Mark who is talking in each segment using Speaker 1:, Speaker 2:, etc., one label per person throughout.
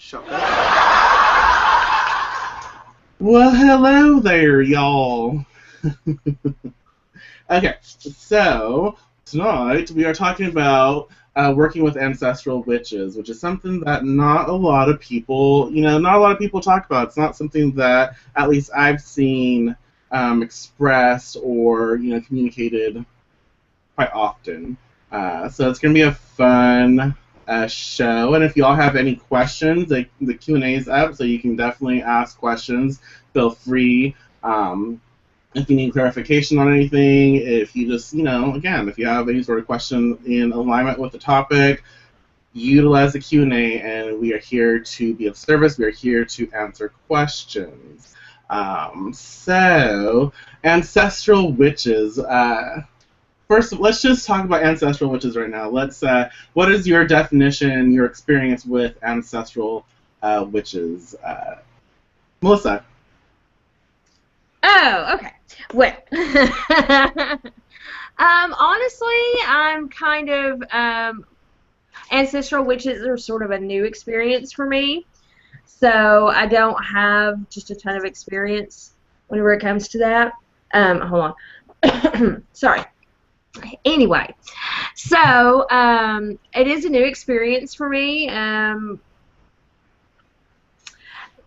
Speaker 1: Shocker.
Speaker 2: Well, hello there, y'all. Okay, so tonight we are talking about working with ancestral witches, which is something that not a lot of people, not a lot of people talk about. It's not something that at least I've seen expressed or communicated quite often. So it's gonna be a fun show, and if y'all have any questions, the Q&A is up, so you can definitely ask questions. Feel free. If you need clarification on anything, if you just, again, if you have any sort of question in alignment with the topic, utilize the Q&A, and we are here to be of service. We are here to answer questions. So, ancestral witches. First, let's just talk about ancestral witches right now. What is your definition, your experience with ancestral witches? Melissa.
Speaker 3: Oh, okay. Well, honestly, I'm kind of ancestral witches are sort of a new experience for me, so I don't have just a ton of experience whenever it comes to that. Hold on. Sorry. Anyway, so it is a new experience for me.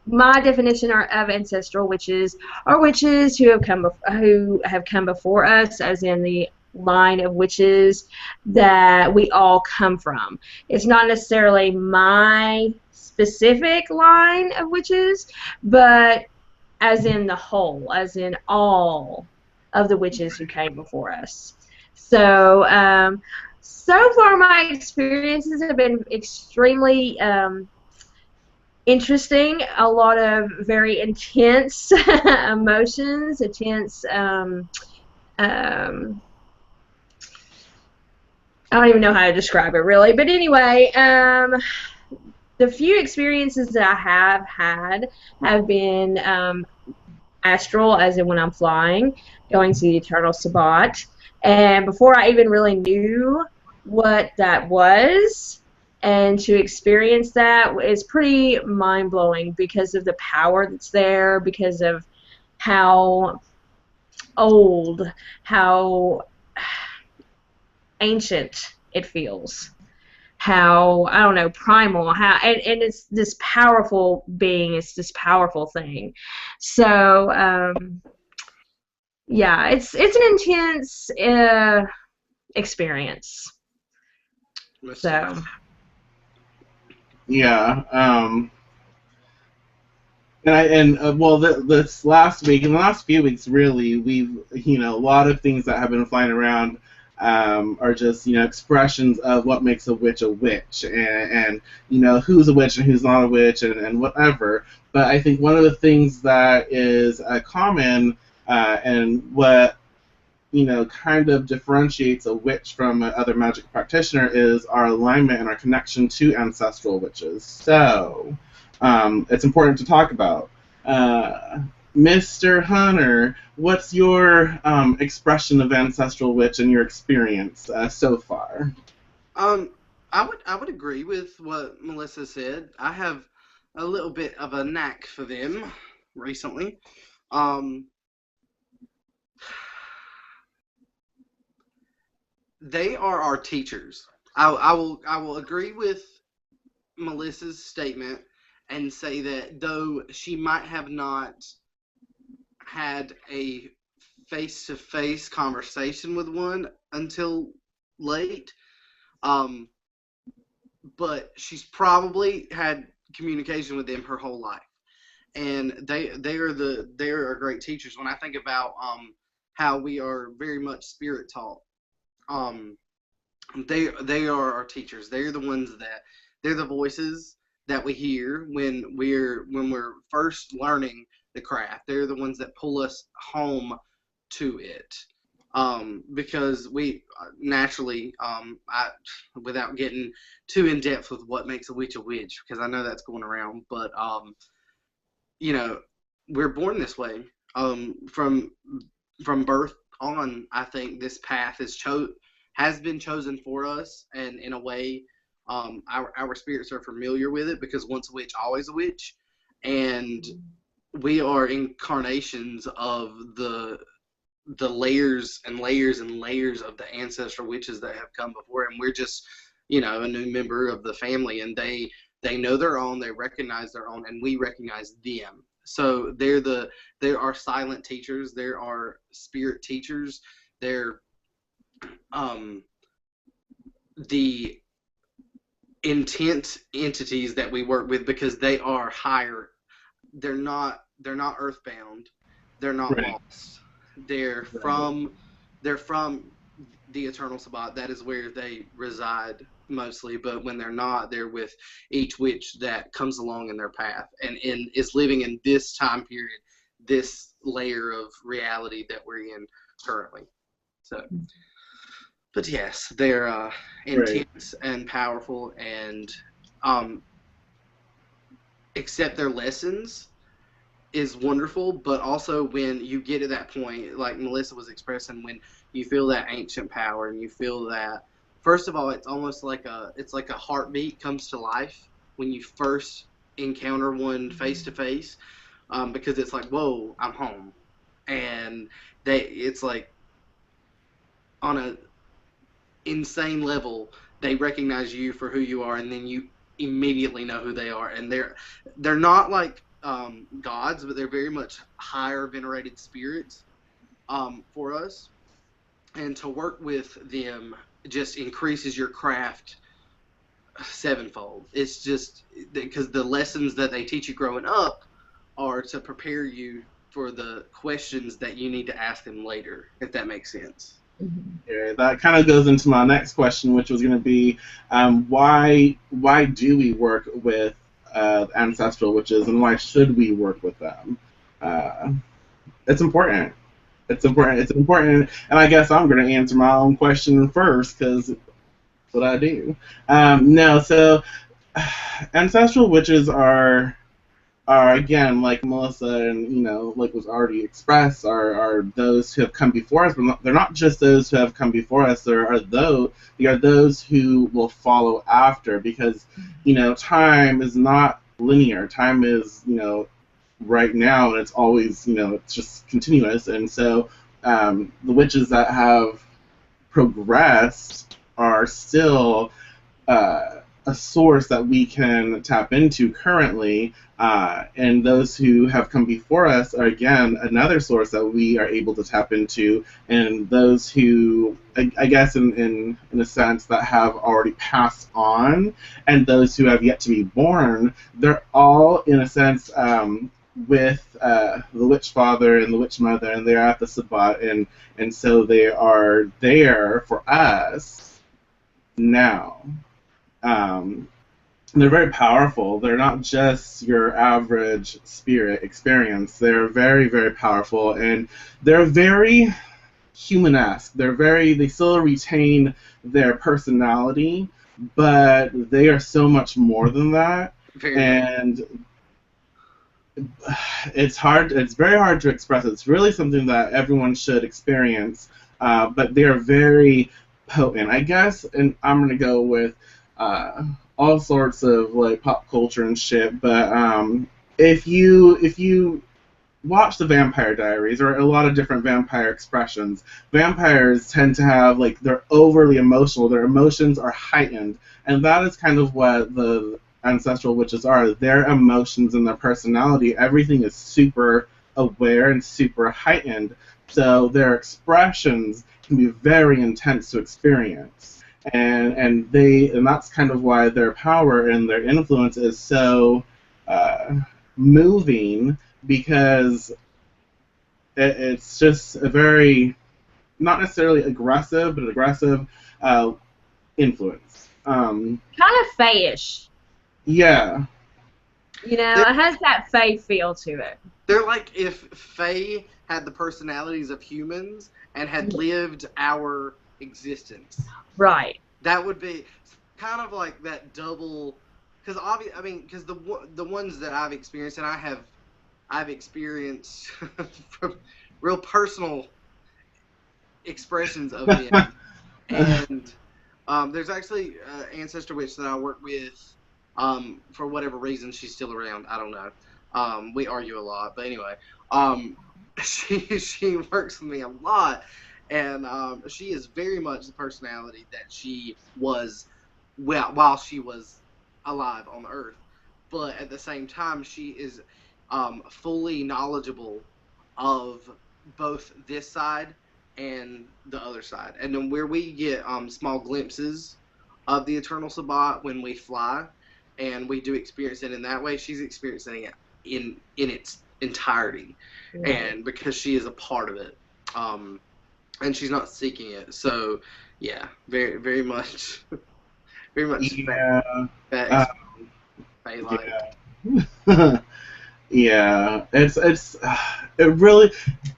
Speaker 3: My definition of ancestral witches are witches who have come before us, as in the line of witches that we all come from. It's not necessarily my specific line of witches, but as in the whole, as in all of the witches who came before us. So, so far my experiences have been extremely interesting, a lot of very intense emotions, intense, I don't even know how to describe it really, but anyway, the few experiences that I have had have been astral, as in when I'm flying, going to the eternal Sabbat, and before I even really knew what that was, and to experience that is pretty mind-blowing because of the power that's there, because of how old, how ancient it feels, how, I don't know, primal, and it's this powerful being, it's this powerful thing. So, yeah, it's an intense experience. So.
Speaker 2: Yeah. Well, this last week, in the last few weeks, really, we've, a lot of things that have been flying around are just, expressions of what makes a witch, and who's a witch and who's not a witch, and whatever. But I think one of the things that is common, and what kind of differentiates a witch from another magic practitioner is our alignment and our connection to ancestral witches. So, it's important to talk about. Mr. Hunter, what's your expression of ancestral witch and your experience so far?
Speaker 1: I would agree with what Melissa said. I have a little bit of a knack for them recently. They are our teachers. I will agree with Melissa's statement and say that though she might have not had a face-to-face conversation with one until late, but she's probably had communication with them her whole life, and they are great teachers. When I think about how we are very much spirit taught, they are our teachers. They're the ones they're the voices that we hear when we're first learning the craft. They're the ones that pull us home to it. Because we naturally, without getting too in depth with what makes a witch, because I know that's going around, but we're born this way. From birth on, I think this path has been chosen for us, and in a way, Our spirits are familiar with it because once a witch, always a witch, and we are incarnations of the layers and layers and layers of the ancestral witches that have come before, and we're just, a new member of the family, and they know their own, they recognize their own, and we recognize them. So there are silent teachers, there are spirit teachers, they're the intent entities that we work with because they are higher. They're not earthbound. They're not
Speaker 2: Right.
Speaker 1: lost. They're from the eternal Sabbat. That is where they reside mostly. But when they're not, they're with each witch that comes along in their path and is living in this time period, this layer of reality that we're in currently. So, but yes, they're intense and powerful, and accept their lessons is wonderful, but also when you get to that point, like Melissa was expressing, when you feel that ancient power and you feel that, first of all, it's almost like it's like a heartbeat comes to life when you first encounter one face to face, because it's like, whoa, I'm home, and it's like on a insane level, they recognize you for who you are, and then you immediately know who they are, and they're not like gods, but they're very much higher venerated spirits for us, and to work with them just increases your craft sevenfold. It's just because the lessons that they teach you growing up are to prepare you for the questions that you need to ask them later, if that makes sense.
Speaker 2: Yeah, that kind of goes into my next question, which was going to be, why do we work with ancestral witches, and why should we work with them? It's important. It's important. It's important, and I guess I'm going to answer my own question first because that's what I do. No, so ancestral witches are again, like Melissa and like was already expressed, are those who have come before us, but they're not just those who have come before us. They are those who will follow after, because time is not linear. Time is right now, and it's always it's just continuous. And so the witches that have progressed are still a source that we can tap into currently, and those who have come before us are again another source that we are able to tap into, and those who I guess in a sense that have already passed on, and those who have yet to be born, they're all in a sense with the witch father and the witch mother, and they're at the Sabbat, and so they are there for us now. They're very powerful. They're not just your average spirit experience. They're very, very powerful, and they're very human-esque. They still retain their personality, but they are so much more than that. And it's very hard to express it. It's really something that everyone should experience, but they are very potent, I guess. And I'm going to go with all sorts of like pop culture and shit, but if you watch the Vampire Diaries, or a lot of different vampire expressions, vampires tend to have, like, they're overly emotional. Their emotions are heightened, and that is kind of what the ancestral witches are. Their emotions and their personality, everything is super aware and super heightened, so their expressions can be very intense to experience. And that's kind of why their power and their influence is so moving, because it's just a very, not necessarily aggressive, but aggressive influence.
Speaker 3: Kind of fae-ish.
Speaker 2: Yeah.
Speaker 3: It has that fae feel to it.
Speaker 1: They're like if fae had the personalities of humans and had lived our existence.
Speaker 3: Right.
Speaker 1: That would be kind of like that double, because because the ones that I've experienced, and I've experienced from real personal expressions of them, and There's actually Ancestral Witch that I work with. For whatever reason, she's still around. I don't know. We argue a lot, but anyway, um, she works with me a lot, and she is very much the personality that she was, well, while she was alive on Earth. But at the same time, she is fully knowledgeable of both this side and the other side. And then where we get small glimpses of the eternal Sabbat when we fly, and we do experience it in that way, she's experiencing it in its entirety, and because she is a part of it, and she's not seeking it. So yeah, very very much, very much.
Speaker 2: Yeah.
Speaker 1: That
Speaker 2: Yeah. Yeah, it really.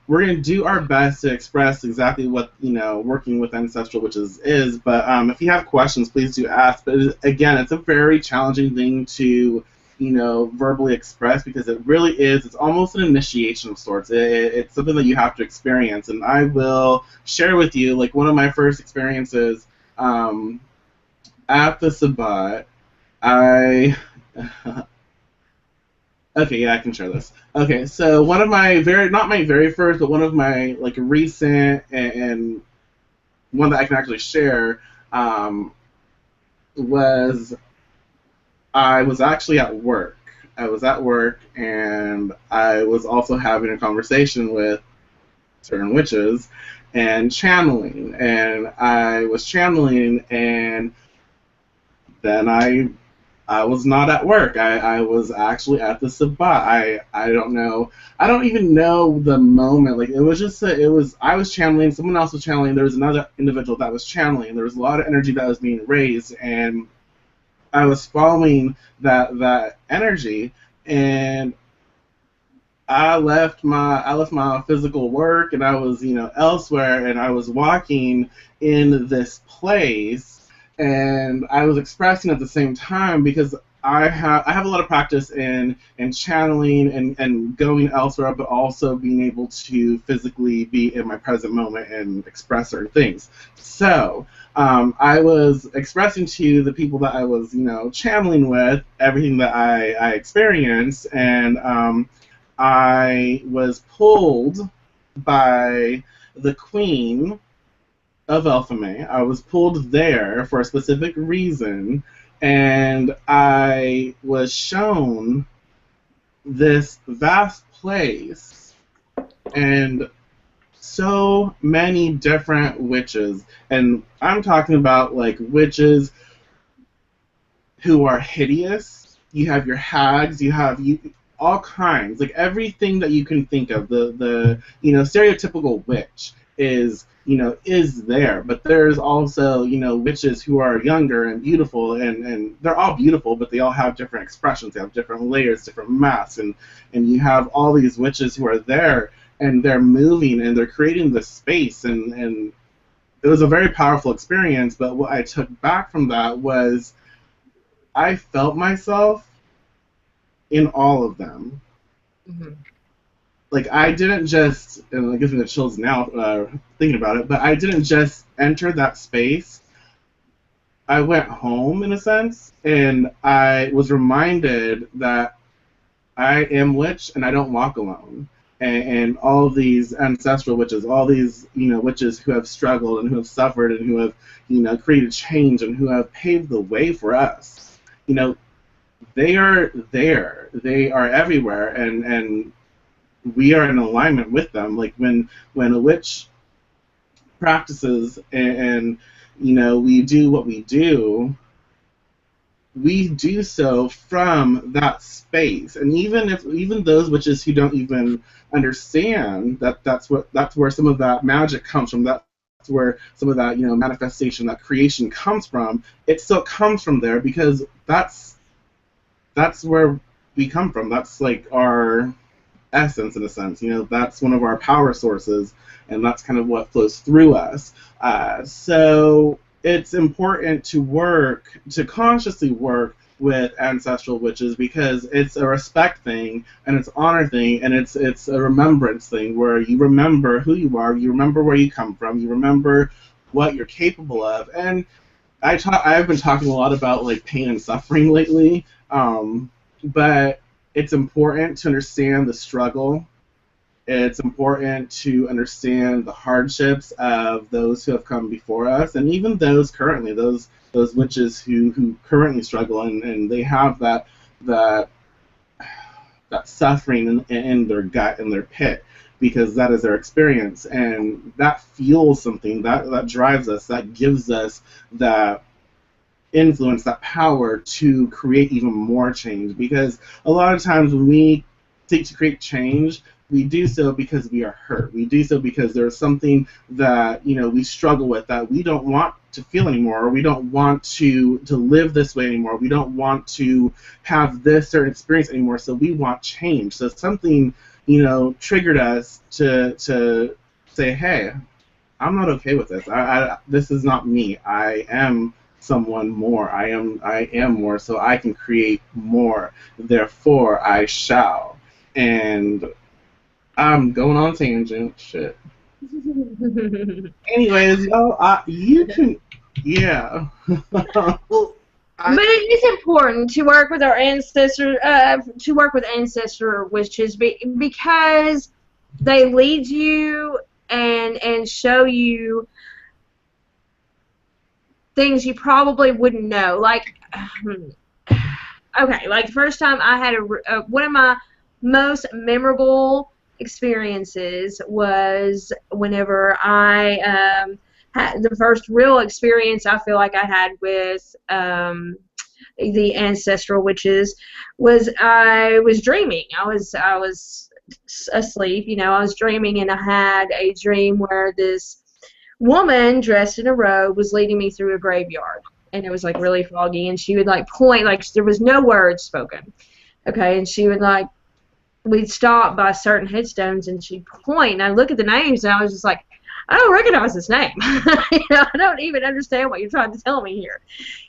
Speaker 2: We're gonna do our best to express exactly what working with Ancestral Witches is. But if you have questions, please do ask. But again, it's a very challenging thing to verbally express, because it really is. It's almost an initiation of sorts. It's something that you have to experience. And I will share with you like one of my first experiences at the Sabbat. Okay, yeah, I can share this. Okay, so one of my not my very first, but one of my like recent and one that I can actually share was I was actually at work. I was at work, and I was also having a conversation with certain witches and channeling, and I was channeling, and then I was not at work. I was actually at the Sabbat. I don't know. I don't even know the moment. Like, it was just I was channeling. Someone else was channeling. There was another individual that was channeling. There was a lot of energy that was being raised, and I was following that energy. And I left my physical work, and I was elsewhere, and I was walking in this place. And I was expressing at the same time, because I have a lot of practice in channeling and going elsewhere, but also being able to physically be in my present moment and express certain things. So I was expressing to the people that I was channeling with everything that I experienced, and I was pulled by the Queen of Elfame. I was pulled there for a specific reason, and I was shown this vast place and so many different witches. And I'm talking about like witches who are hideous. You have your hags, you have all kinds, like everything that you can think of. The stereotypical witch is there, but there's also witches who are younger and beautiful, and they're all beautiful, but they all have different expressions. They have different layers, different masks, and you have all these witches who are there, and they're moving, and they're creating this space, and it was a very powerful experience. But what I took back from that was I felt myself in all of them. Mm-hmm. Like, I didn't just, and it gives me the chills now thinking about it, but I didn't just enter that space. I went home, in a sense, and I was reminded that I am witch, and I don't walk alone. And all of these ancestral witches, all these witches who have struggled and who have suffered and who have created change and who have paved the way for us, they are there. They are everywhere, and we are in alignment with them. Like when a witch practices and we do what we do so from that space. And even those witches who don't even understand that's where some of that magic comes from, that's where some of that manifestation, that creation comes from, it still comes from there, because that's where we come from. That's like our essence, in a sense. That's one of our power sources, and that's kind of what flows through us. So it's important to consciously work with ancestral witches, because it's a respect thing, and it's honor thing, and it's a remembrance thing, where you remember who you are, you remember where you come from, you remember what you're capable of. And I've been talking a lot about like pain and suffering lately, but it's important to understand the struggle. It's important to understand the hardships of those who have come before us, and even those currently, those witches who currently struggle, and they have that suffering in their gut, in their pit, because that is their experience, and that fuels something, that drives us, that gives us that influence, that power to create even more change. Because a lot of times when we seek to create change, we do so because we are hurt. We do so because there's something that, you know, we struggle with, that we don't want to feel anymore, or we don't want to live this way anymore. We don't want to have this certain experience anymore, so we want change. So something, you know, triggered us to say, hey, I'm not okay with this. This is not me. I am someone more. I am more, so I can create more. Therefore, I shall. And I'm going on tangent. Shit. Anyways, you can, yeah.
Speaker 1: Well,
Speaker 3: But it is important to work with our ancestors, to work with ancestral witches, because they lead you and show you things you probably wouldn't know. Like, okay, like the first time I had one of my most memorable experiences was whenever I had the first real experience I feel like I had with the ancestral witches. Was I was dreaming. I was asleep, you know. I was dreaming, and I had a dream where this woman dressed in a robe was leading me through a graveyard, and it was like really foggy, and she would like point, like there was no words spoken, okay, and she would like, we'd stop by certain headstones, and she'd point, and I'd look at the names, and I was just like, I don't recognize this name. You know, I don't even understand what you're trying to tell me here,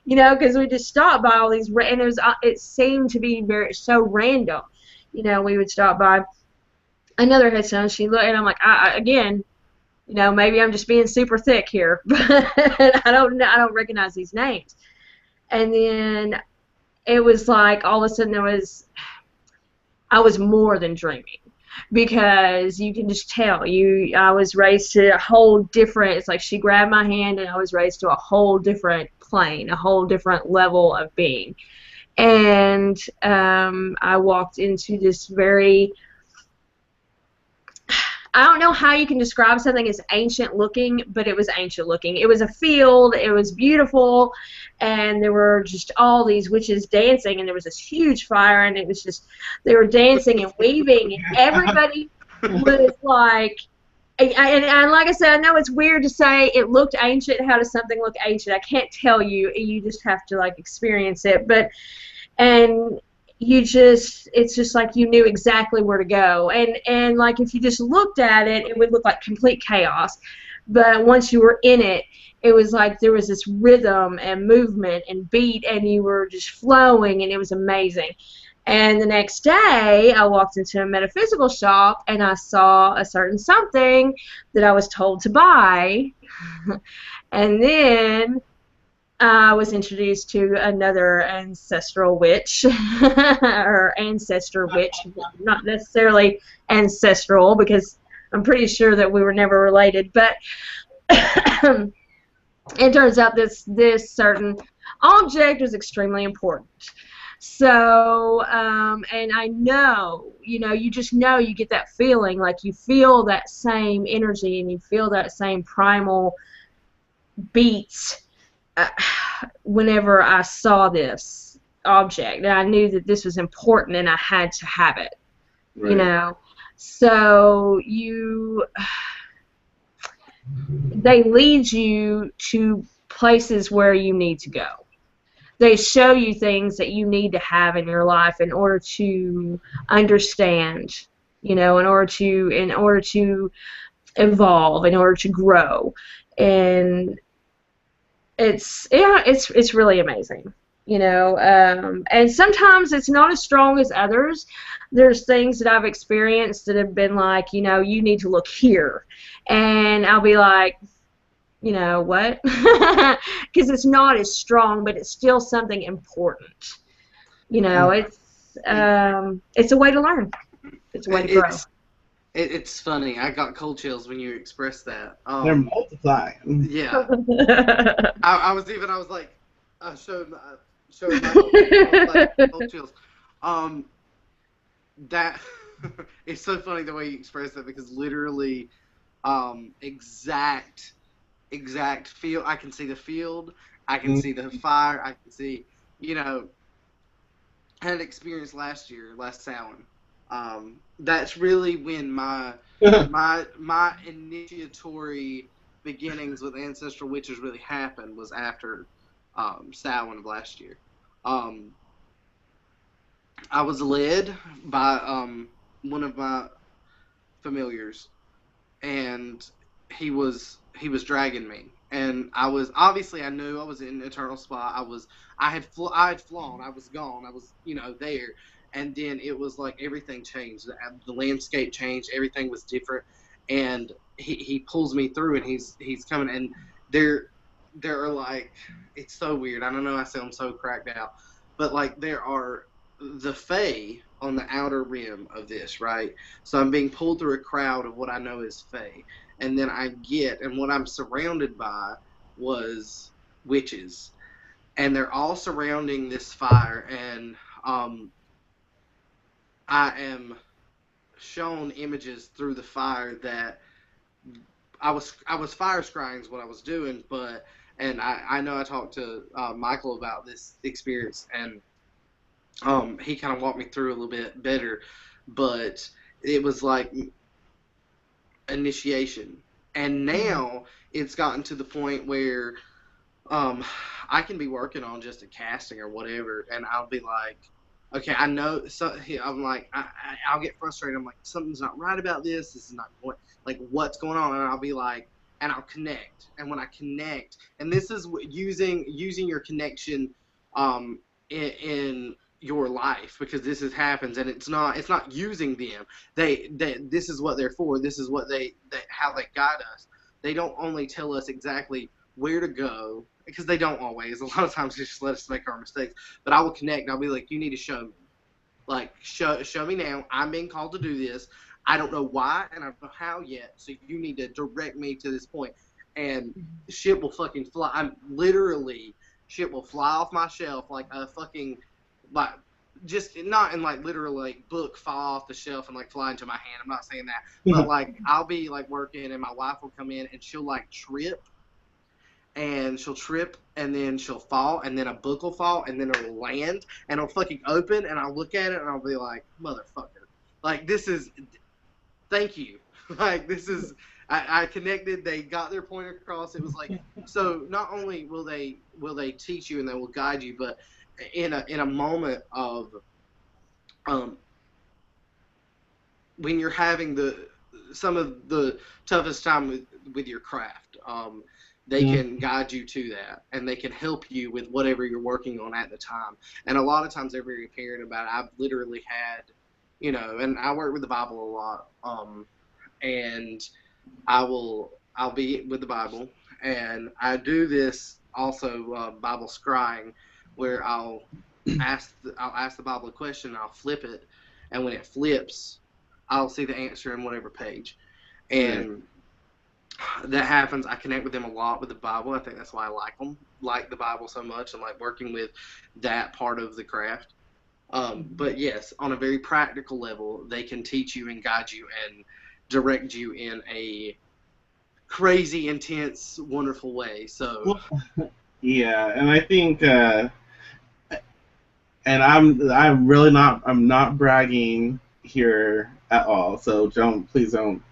Speaker 3: you know, because we just stopped by all these, and it seemed to be so random, you know. We would stop by another headstone, she looked, and I'm like, again, you know, maybe I'm just being super thick here, but I don't recognize these names. And then it was like all of a sudden I was more than dreaming, because you can just tell I was raised to a whole different, it's like she grabbed my hand and I was raised to a whole different plane, a whole different level of being. And I walked into this very, I don't know how you can describe something as ancient looking, but it was ancient looking. It was a field, it was beautiful, and there were just all these witches dancing, and there was this huge fire, and it was just, they were dancing and weaving, and everybody was like, and like I said, I know it's weird to say it looked ancient. How does something look ancient? I can't tell you. You just have to like experience it. But, and it's just like you knew exactly where to go, and like if you just looked at it, it would look like complete chaos, but once you were in it, it was like there was this rhythm and movement and beat, and you were just flowing, and it was amazing. And the next day I walked into a metaphysical shop, and I saw a certain something that I was told to buy. And then I was introduced to another ancestral witch, or ancestor witch, not necessarily ancestral, because I'm pretty sure that we were never related, but it turns out this certain object was extremely important. So, and I know, you know, you just know, you get that feeling, like you feel that same energy, and you feel that same primal beats whenever I saw this object, and I knew that this was important and I had to have it. Right. You know, so they lead you to places where you need to go. They show you things that you need to have in your life in order to understand, you know, in order to evolve, in order to grow. And it's really amazing, you know. And sometimes it's not as strong as others. There's things that I've experienced that have been like, you know, you need to look here, and I'll be like, you know what? Because it's not as strong, but it's still something important. You know,
Speaker 1: It,
Speaker 3: it's a way to learn. It's a way to grow.
Speaker 1: it's funny. I got cold chills when you expressed that.
Speaker 2: They're multiplying.
Speaker 1: Yeah. I was like, showed Michael, I was like, cold chills. That it's so funny the way you express that, because literally, exact field. I can see the field. I can see the fire. I can see, you know, I had an experience last Samhain. That's really when my initiatory beginnings with Ancestral Witches really happened, was after Samhain of last year. I was led by one of my familiars, and he was dragging me, and I was, obviously I knew I was in an eternal spot. I had flown, I was gone, I was, you know, there, and then it was like everything changed. The landscape changed, everything was different, and he pulls me through, and he's coming, and there are like, it's so weird. I don't know, I sound so cracked out, but like there are the Fae on the outer rim of this, right? So I'm being pulled through a crowd of what I know is Fae. And then and what I'm surrounded by was witches. And they're all surrounding this fire, and I am shown images through the fire that I was fire scrying is what I was doing, and I know I talked to Michael about this experience, and he kind of walked me through a little bit better, but it was like initiation. And now it's gotten to the point where I can be working on just a casting or whatever, and I'll be like, okay, I know. So I'm like, I'll get frustrated. I'm like, something's not right about this. This is not going, like, what's going on? And I'll be like, and I'll connect. And when I connect, and this is using your connection in your life, because this happens, and it's not using them. They this is what they're for. This is what they how they guide us. They don't only tell us exactly where to go, because they don't always. A lot of times they just let us make our mistakes. But I will connect, and I'll be like, you need to show me. Like, show me now. I'm being called to do this. I don't know why, and I don't know how yet. So you need to direct me to this point. And shit will fucking fly. I'm literally, shit will fly off my shelf like a fucking, like, just not in like literal like book fall off the shelf and like fly into my hand. I'm not saying that, but like I'll be like working, and my wife will come in, and she'll like trip, and then she'll fall, and then a book will fall, and then it'll land, and it'll fucking open, and I'll look at it, and I'll be like, motherfucker, like, this is, thank you. Like, this is, I connected, they got their point across. It was like, so not only will they teach you and they will guide you, but in a moment of when you're having some of the toughest time with your craft, they can guide you to that, and they can help you with whatever you're working on at the time. And a lot of times they're very apparent about it. I've literally had, you know, and I work with the Bible a lot, and I'll be with the Bible, and I do this also, Bible scrying, where I'll ask the Bible a question, and I'll flip it, and when it flips, I'll see the answer in whatever page, and that happens. I connect with them a lot with the Bible. I think that's why I like the Bible so much, and like working with that part of the craft. But yes, on a very practical level, they can teach you and guide you and direct you in a crazy, intense, wonderful way. So
Speaker 2: yeah, and I think, and I'm really not, I'm not bragging here at all. So please don't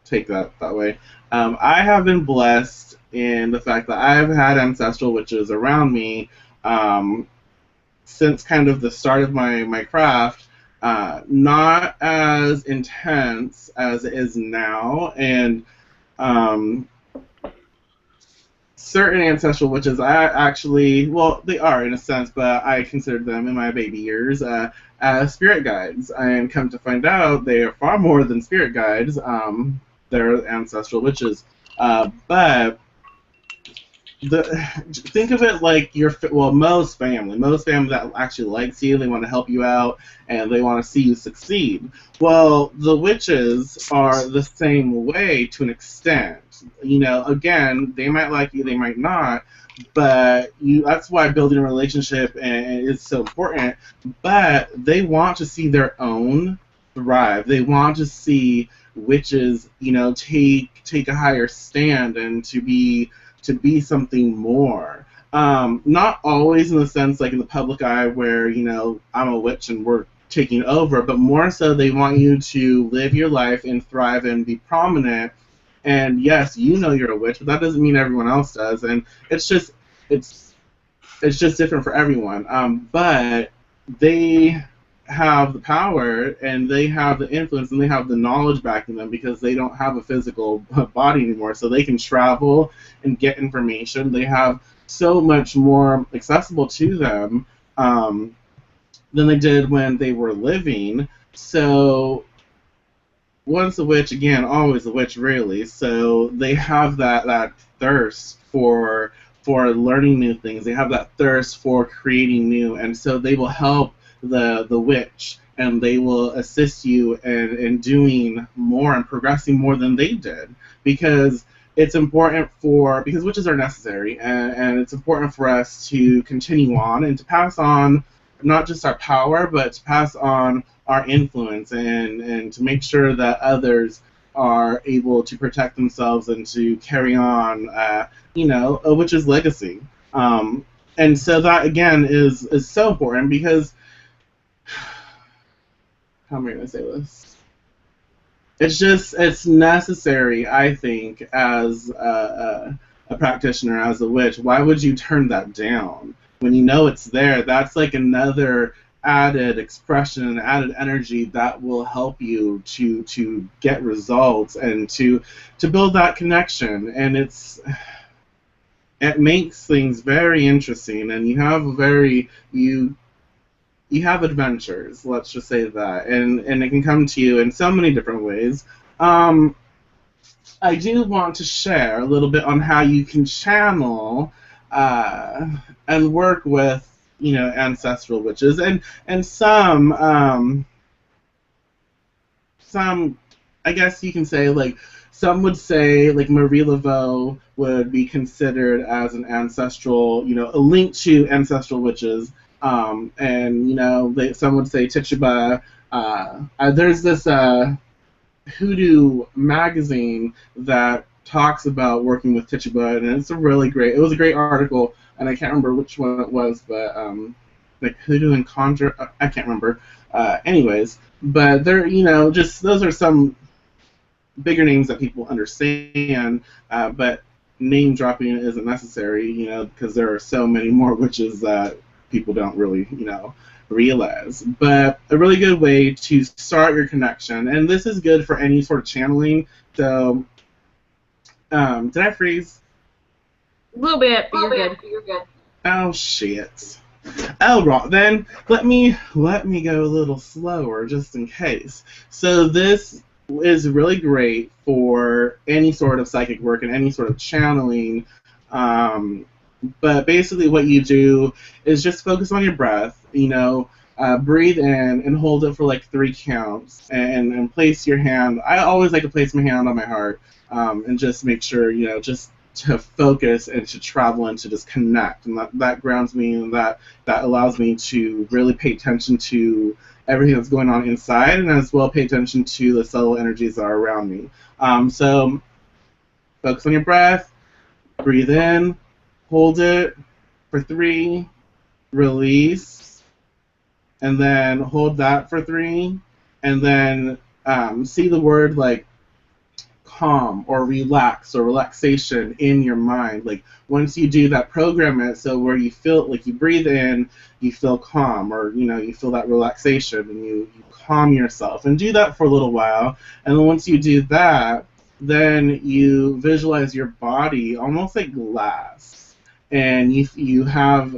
Speaker 2: take that way. I have been blessed in the fact that I've had ancestral witches around me since kind of the start of my craft. Not as intense as it is now, and certain ancestral witches, I actually, well, they are in a sense, but I consider them in my baby years as spirit guides, and come to find out they are far more than spirit guides. They're ancestral witches. But think of it like most family that actually likes you, they want to help you out, and they want to see you succeed. Well, the witches are the same way to an extent. Again, they might like you, they might not, but that's why building a relationship is so important. But they want to see their own thrive. They want to see witches, take a higher stand and to be something more. Not always in the sense like in the public eye where, I'm a witch and we're taking over, but more so they want you to live your life and thrive and be prominent. And yes, you're a witch, but that doesn't mean everyone else does. And it's just different for everyone. But they have the power and they have the influence and they have the knowledge backing them because they don't have a physical body anymore, so they can travel and get information. They have so much more accessible to them than they did when they were living. So once a witch, again, always a witch, really. So they have that thirst for learning new things. They have that thirst for creating new, and so they will help the witch, and they will assist you in doing more and progressing more than they did, because it's important because witches are necessary, and it's important for us to continue on and to pass on not just our power, but to pass on our influence and to make sure that others are able to protect themselves and to carry on, a witch's legacy. And so that, again, is so important because how am I going to say this? It's necessary, I think, as a practitioner, as a witch. Why would you turn that down when you know it's there? That's like another added expression, added energy that will help you to get results and to build that connection. And it makes things very interesting, and you have adventures, let's just say that, and it can come to you in so many different ways. I do want to share a little bit on how you can channel and work with, ancestral witches, and some, I guess you can say, like, some would say, like, Marie Laveau would be considered as an ancestral, a link to ancestral witches. And some would say Tituba. There's this hoodoo magazine that talks about working with Tituba, and it was a great article, and I can't remember which one it was, but like hoodoo and conjure, I can't remember. Anyways, but they're, just those are some bigger names that people understand, but name dropping isn't necessary, because there are so many more witches that people don't really, realize. But a really good way to start your connection, and this is good for any sort of channeling. So, did I freeze?
Speaker 3: A little bit, but you're good.
Speaker 2: Oh shit. Oh, right. Then let me go a little slower just in case. So this is really great for any sort of psychic work and any sort of channeling. But basically what you do is just focus on your breath, breathe in and hold it for like 3 counts, and place your hand. I always like to place my hand on my heart, and just make sure, just to focus and to travel and to just connect. And that grounds me, and that allows me to really pay attention to everything that's going on inside, and as well pay attention to the subtle energies that are around me. So focus on your breath, breathe in, hold it for 3, release, and then hold that for 3, and then see the word like calm or relax or relaxation in your mind. Like once you do that, program it so where you feel like you breathe in, you feel calm, or you feel that relaxation, and you calm yourself, and do that for a little while. And then once you do that, then you visualize your body almost like glass, and you have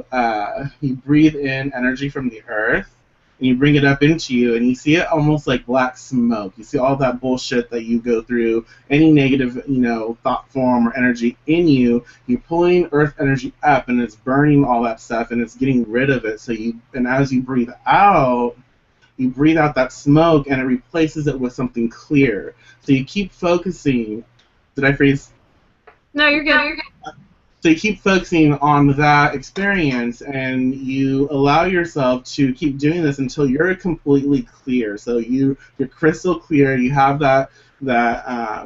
Speaker 2: you breathe in energy from the earth, and you bring it up into you, and you see it almost like black smoke. You see all that bullshit that you go through, any negative, thought form or energy in you. You're pulling earth energy up, and it's burning all that stuff, and it's getting rid of it. And as you breathe out that smoke, and it replaces it with something clear. So you keep focusing. Did I freeze?
Speaker 3: No, you're good. No, you're good.
Speaker 2: So you keep focusing on that experience, and you allow yourself to keep doing this until you're completely clear. So you're crystal clear. You have that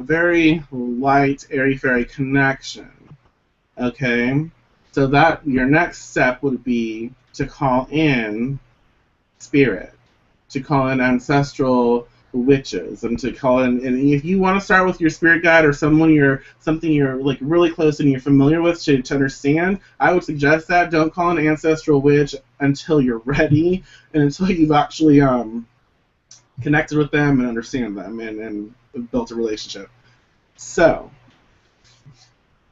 Speaker 2: very light, airy-fairy connection. Okay? So that your next step would be to call in spirit, to call in ancestral witches, and to call in. And if you want to start with your spirit guide or something you're like really close and you're familiar with to understand, I would suggest that. Don't call an ancestral witch until you're ready and until you've actually connected with them and understand them and built a relationship. So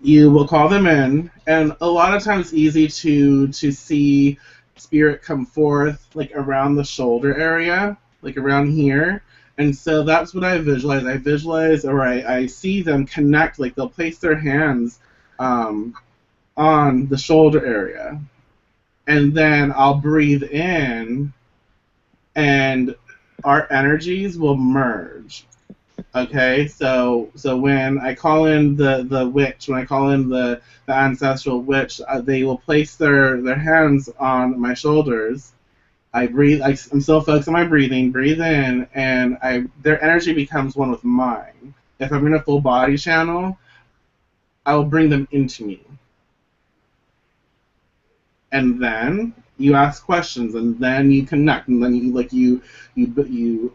Speaker 2: you will call them in, and a lot of times it's easy to see spirit come forth like around the shoulder area, like around here. And so that's what I visualize. I see them connect, like they'll place their hands on the shoulder area. And then I'll breathe in, and our energies will merge. Okay, so when I call in the witch, when I call in the ancestral witch, they will place their hands on my shoulders. I breathe. I'm still focused on my breathing. Breathe in, and their energy becomes one with mine. If I'm in a full body channel, I will bring them into me. And then you ask questions, and then you connect, and then you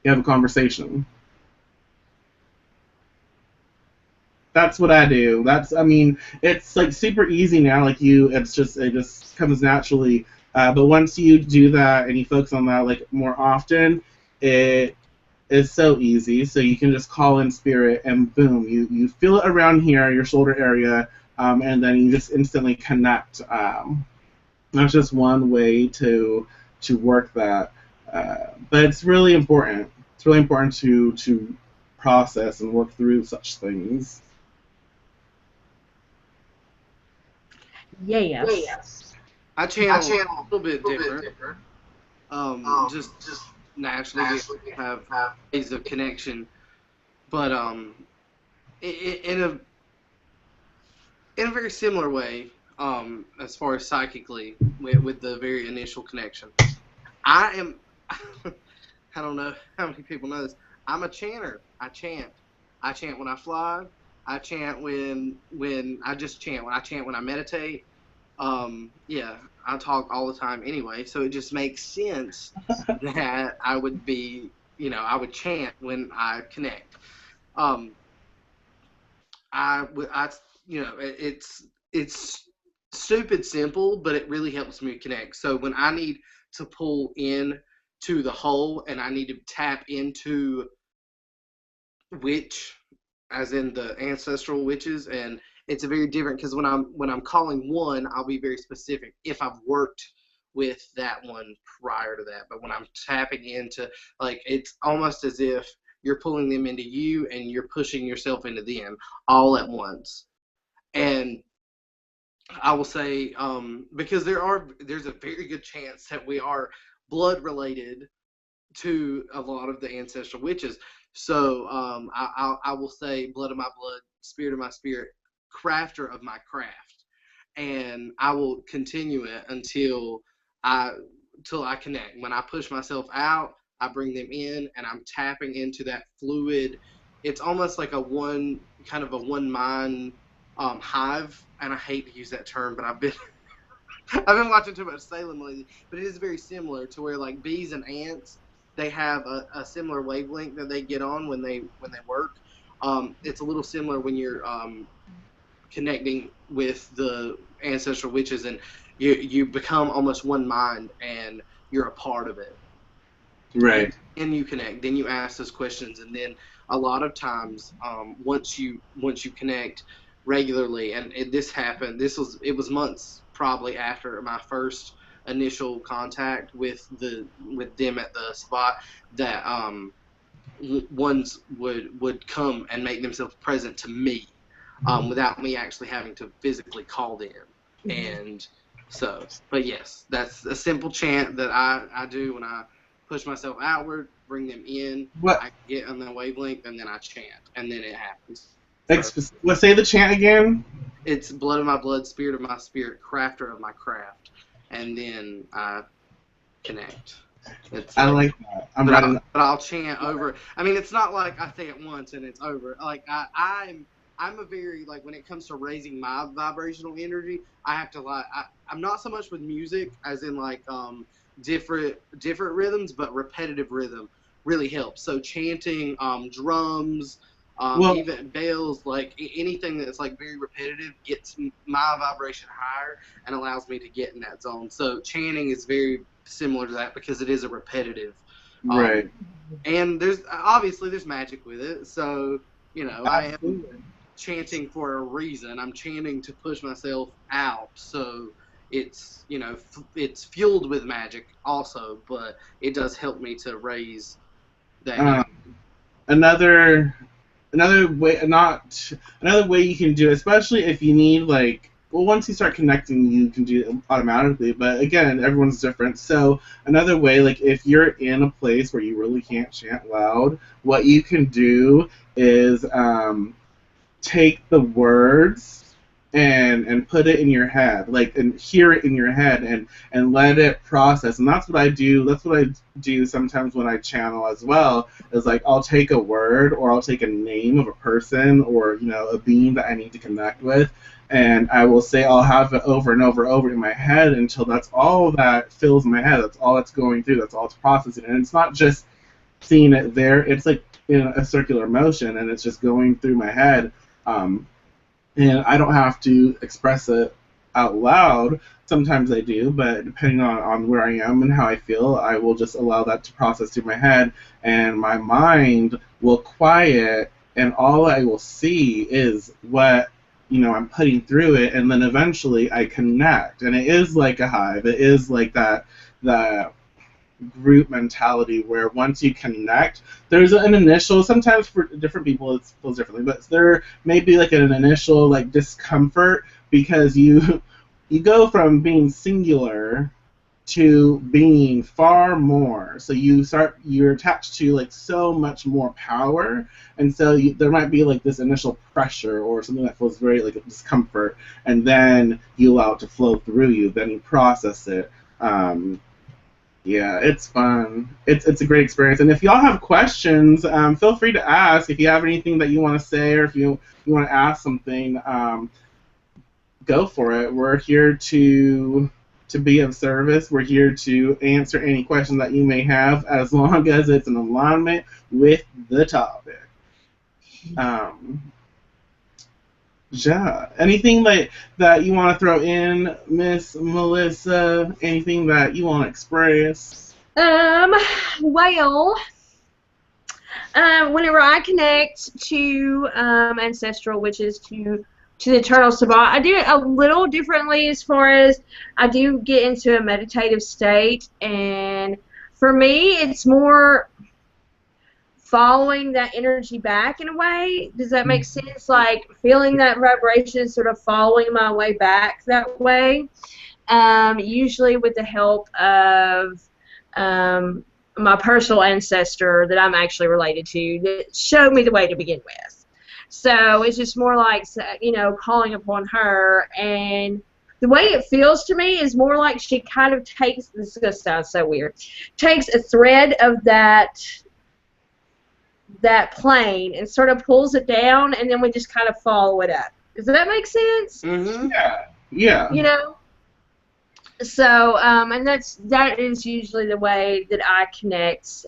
Speaker 2: have a conversation. That's what I do. It's like super easy now. It just comes naturally. But once you do that and you focus on that like more often, it is so easy. So you can just call in spirit, and boom, you feel it around here, your shoulder area, and then you just instantly connect. That's just one way to work that. But it's really important. It's really important to process and work through such things.
Speaker 3: Yes.
Speaker 1: I channel a little bit different. Just naturally we have ways of connection, but in a very similar way, as far as psychically with the very initial connection. I don't know how many people know this. I'm a chanter. I chant. I chant when I fly. I chant when I just chant. When I chant when I meditate. Yeah, I talk all the time anyway, so it just makes sense that I would I would chant when I connect. It's stupid simple, but it really helps me connect. So when I need to pull in to the whole and I need to tap into witch, as in the ancestral witches, and it's a very different because when I'm calling one, I'll be very specific if I've worked with that one prior to that. But when I'm tapping into, like, it's almost as if you're pulling them into you and you're pushing yourself into them all at once. And I will say, because there's a very good chance that we are blood related to a lot of the ancestral witches. So I will say blood of my blood, spirit of my spirit, crafter of my craft, and I will continue it until I connect. When I push myself out, I bring them in, and I'm tapping into that fluid. It's almost like a one mind hive, and I hate to use that term, but I've been watching too much Salem lately. But it is very similar to where, like, bees and ants, they have a similar wavelength that they get on when they work. It's a little similar when you're connecting with the ancestral witches, and you become almost one mind, and you're a part of it.
Speaker 2: Right.
Speaker 1: And you connect. Then you ask those questions, and then a lot of times, once you connect regularly, and this happened. It was months probably after my first initial contact with them at the spot, that ones would come and make themselves present to me, without me actually having to physically call them. And so, but yes, that's a simple chant that I do when I push myself outward, bring them in,
Speaker 2: What?
Speaker 1: I get on the wavelength, and then I chant, and then it happens.
Speaker 2: Let's say the chant again.
Speaker 1: It's blood of my blood, spirit of my spirit, crafter of my craft, and then I connect.
Speaker 2: I like that.
Speaker 1: But I'll chant over. I mean, it's not like I say it once and it's over. Like I'm a very, like, when it comes to raising my vibrational energy, I have to I'm not so much with music as in like different rhythms, but repetitive rhythm really helps. So chanting, drums, even bells, like anything that's like very repetitive gets my vibration higher and allows me to get in that zone. So chanting is very similar to that because it is a repetitive.
Speaker 2: Right.
Speaker 1: And there's magic with it. So,
Speaker 2: Absolutely.
Speaker 1: I am chanting for a reason. I'm chanting to push myself out. So it's, it's fueled with magic also, but it does help me to raise that.
Speaker 2: Another way you can do it, especially if you need, like, well, once you start connecting, you can do it automatically, but again, everyone's different. So another way, like, if you're in a place where you really can't chant loud, what you can do is take the words and put it in your head, like, and hear it in your head, and let it process. And that's what I do. That's what I do sometimes when I channel as well. Is like I'll take a word or I'll take a name of a person or a being that I need to connect with, and I will say I'll have it over and over in my head until that's all that fills my head. That's all that's going through. That's all it's processing. And it's not just seeing it there. It's like in a circular motion, and it's just going through my head. And I don't have to express it out loud. Sometimes I do, but depending on where I am and how I feel, I will just allow that to process through my head, and my mind will quiet, and all I will see is what I'm putting through it, and then eventually I connect. And it is like a hive. It is like that group mentality where once you connect, there's an initial, sometimes for different people it feels differently, but there may be like an initial like discomfort because you go from being singular to being far more. So you're attached to like so much more power, and so there might be like this initial pressure or something that feels very like a discomfort, and then you allow it to flow through you, then you process it. Yeah, it's fun. It's a great experience. And if y'all have questions, feel free to ask. If you have anything that you want to say, or if you want to ask something, go for it. We're here to be of service. We're here to answer any questions that you may have, as long as it's in alignment with the topic. Yeah. Anything that you want to throw in, Miss Melissa? Anything that you want to express?
Speaker 3: Well, whenever I connect to Ancestral Witches, to the Eternal Sabbat, I do it a little differently as far as I do get into a meditative state, and for me, it's more following that energy back in a way. Does that make sense? Like feeling that vibration, sort of following my way back that way. Usually with the help of my personal ancestor that I'm actually related to that showed me the way to begin with. So it's just more like, calling upon her, and the way it feels to me is more like she kind of takes, this is going to sound so weird, takes a thread of that plane and sort of pulls it down, and then we just kind of follow it up. Does that make sense?
Speaker 1: Mm-hmm.
Speaker 2: Yeah.
Speaker 3: So, and that is usually the way that I connect,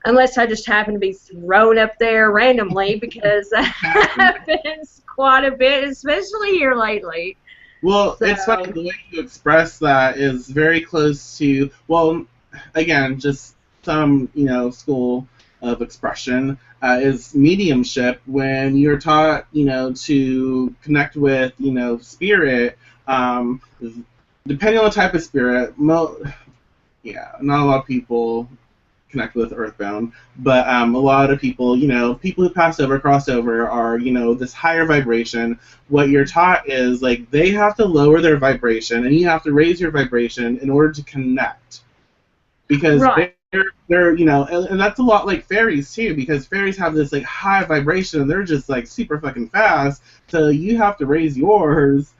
Speaker 3: unless I just happen to be thrown up there randomly, because that happens quite a bit, especially here lately.
Speaker 2: Well, it's funny, the way you express that is very close to, well, again, just some, school of expression is mediumship. When you're taught, to connect with, spirit, depending on the type of spirit, yeah, not a lot of people connect with Earthbound, but a lot of people, people who pass over, cross over, are, this higher vibration. What you're taught is, like, they have to lower their vibration, and you have to raise your vibration in order to connect. Because
Speaker 3: Right.
Speaker 2: they're and that's a lot like fairies, too, because fairies have this, like, high vibration, and they're just, like, super fucking fast, so you have to raise yours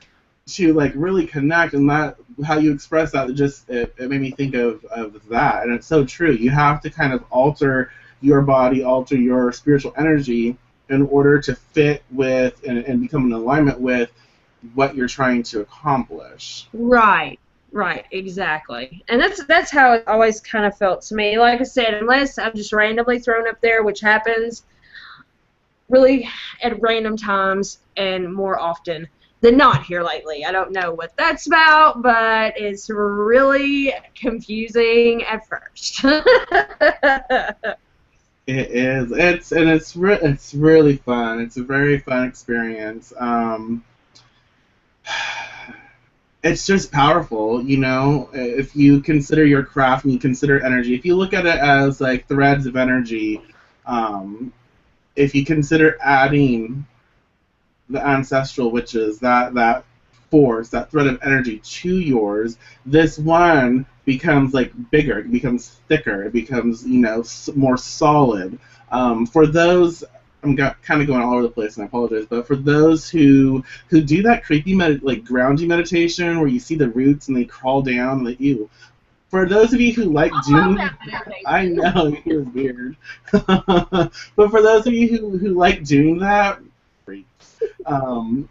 Speaker 2: to, like, really connect. And that, how you express that, it made me think of that. And it's so true. You have to kind of alter your body, alter your spiritual energy in order to fit with and become in alignment with what you're trying to accomplish.
Speaker 3: Right. Right, exactly. And that's how it always kind of felt to me. Like I said, unless I'm just randomly thrown up there, which happens really at random times and more often than not here lately. I don't know what that's about, but it's really confusing at first.
Speaker 2: It is. It's really fun. It's a very fun experience. It's just powerful, if you consider your craft and you consider energy. If you look at it as, like, threads of energy, um, if you consider adding the ancestral witches, that force, that thread of energy to yours, this one becomes, like, bigger, it becomes thicker, it becomes, more solid. For those, kind of going all over the place, and I apologize, but for those who do that creepy like grounding meditation where you see the roots and they crawl down, like, ew. For those of you who like
Speaker 3: I love
Speaker 2: doing,
Speaker 3: that
Speaker 2: I
Speaker 3: meditation.
Speaker 2: know you're weird, but for those of you who like doing that, um,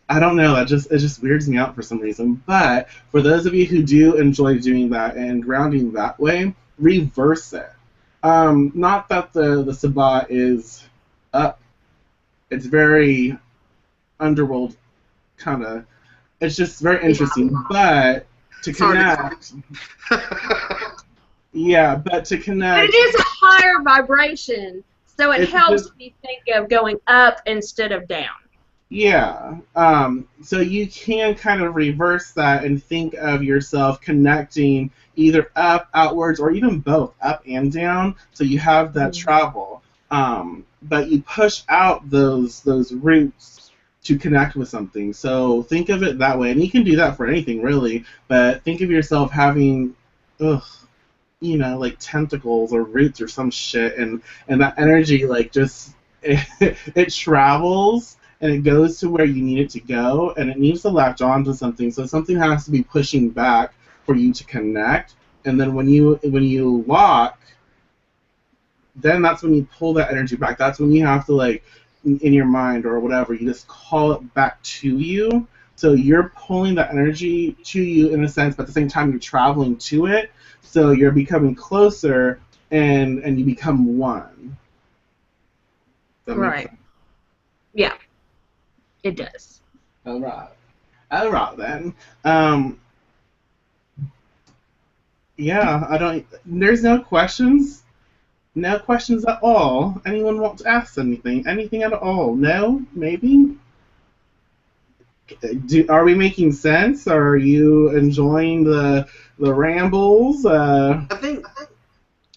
Speaker 2: I don't know. It just weirds me out for some reason. But for those of you who do enjoy doing that and grounding that way, reverse it. Not that the Sabbat is up. It's very underworld kind of. It's just very
Speaker 3: Yeah.
Speaker 2: interesting. But to
Speaker 1: Sorry.
Speaker 2: connect, yeah. But to
Speaker 3: But it
Speaker 2: connect,
Speaker 3: is a higher vibration, so it
Speaker 2: it's
Speaker 3: helps
Speaker 2: just
Speaker 3: me think of going up instead of down.
Speaker 2: yeah. So you can kind of reverse that and think of yourself connecting either up, outwards, or even both, up and down. So you have that travel. But you push out those roots to connect with something. So think of it that way. And you can do that for anything, really. But think of yourself having, ugh, like tentacles or roots or some shit. And that energy, like, just, it travels and it goes to where you need it to go, and it needs to latch onto something. So something has to be pushing back for you to connect. And then when you lock, then that's when you pull that energy back. That's when you have to, like, in your mind or whatever, you just call it back to you. So you're pulling that energy to you in a sense, but at the same time you're traveling to it. So you're becoming closer, and you become one. That makes
Speaker 3: Right.
Speaker 2: sense.
Speaker 3: Yeah, it does.
Speaker 2: All right. All right then. Um, yeah, I don't. There's no questions. No questions at all. Anyone want to ask anything? Anything at all? No? Maybe? Are we making sense? Are you enjoying the rambles?
Speaker 1: I think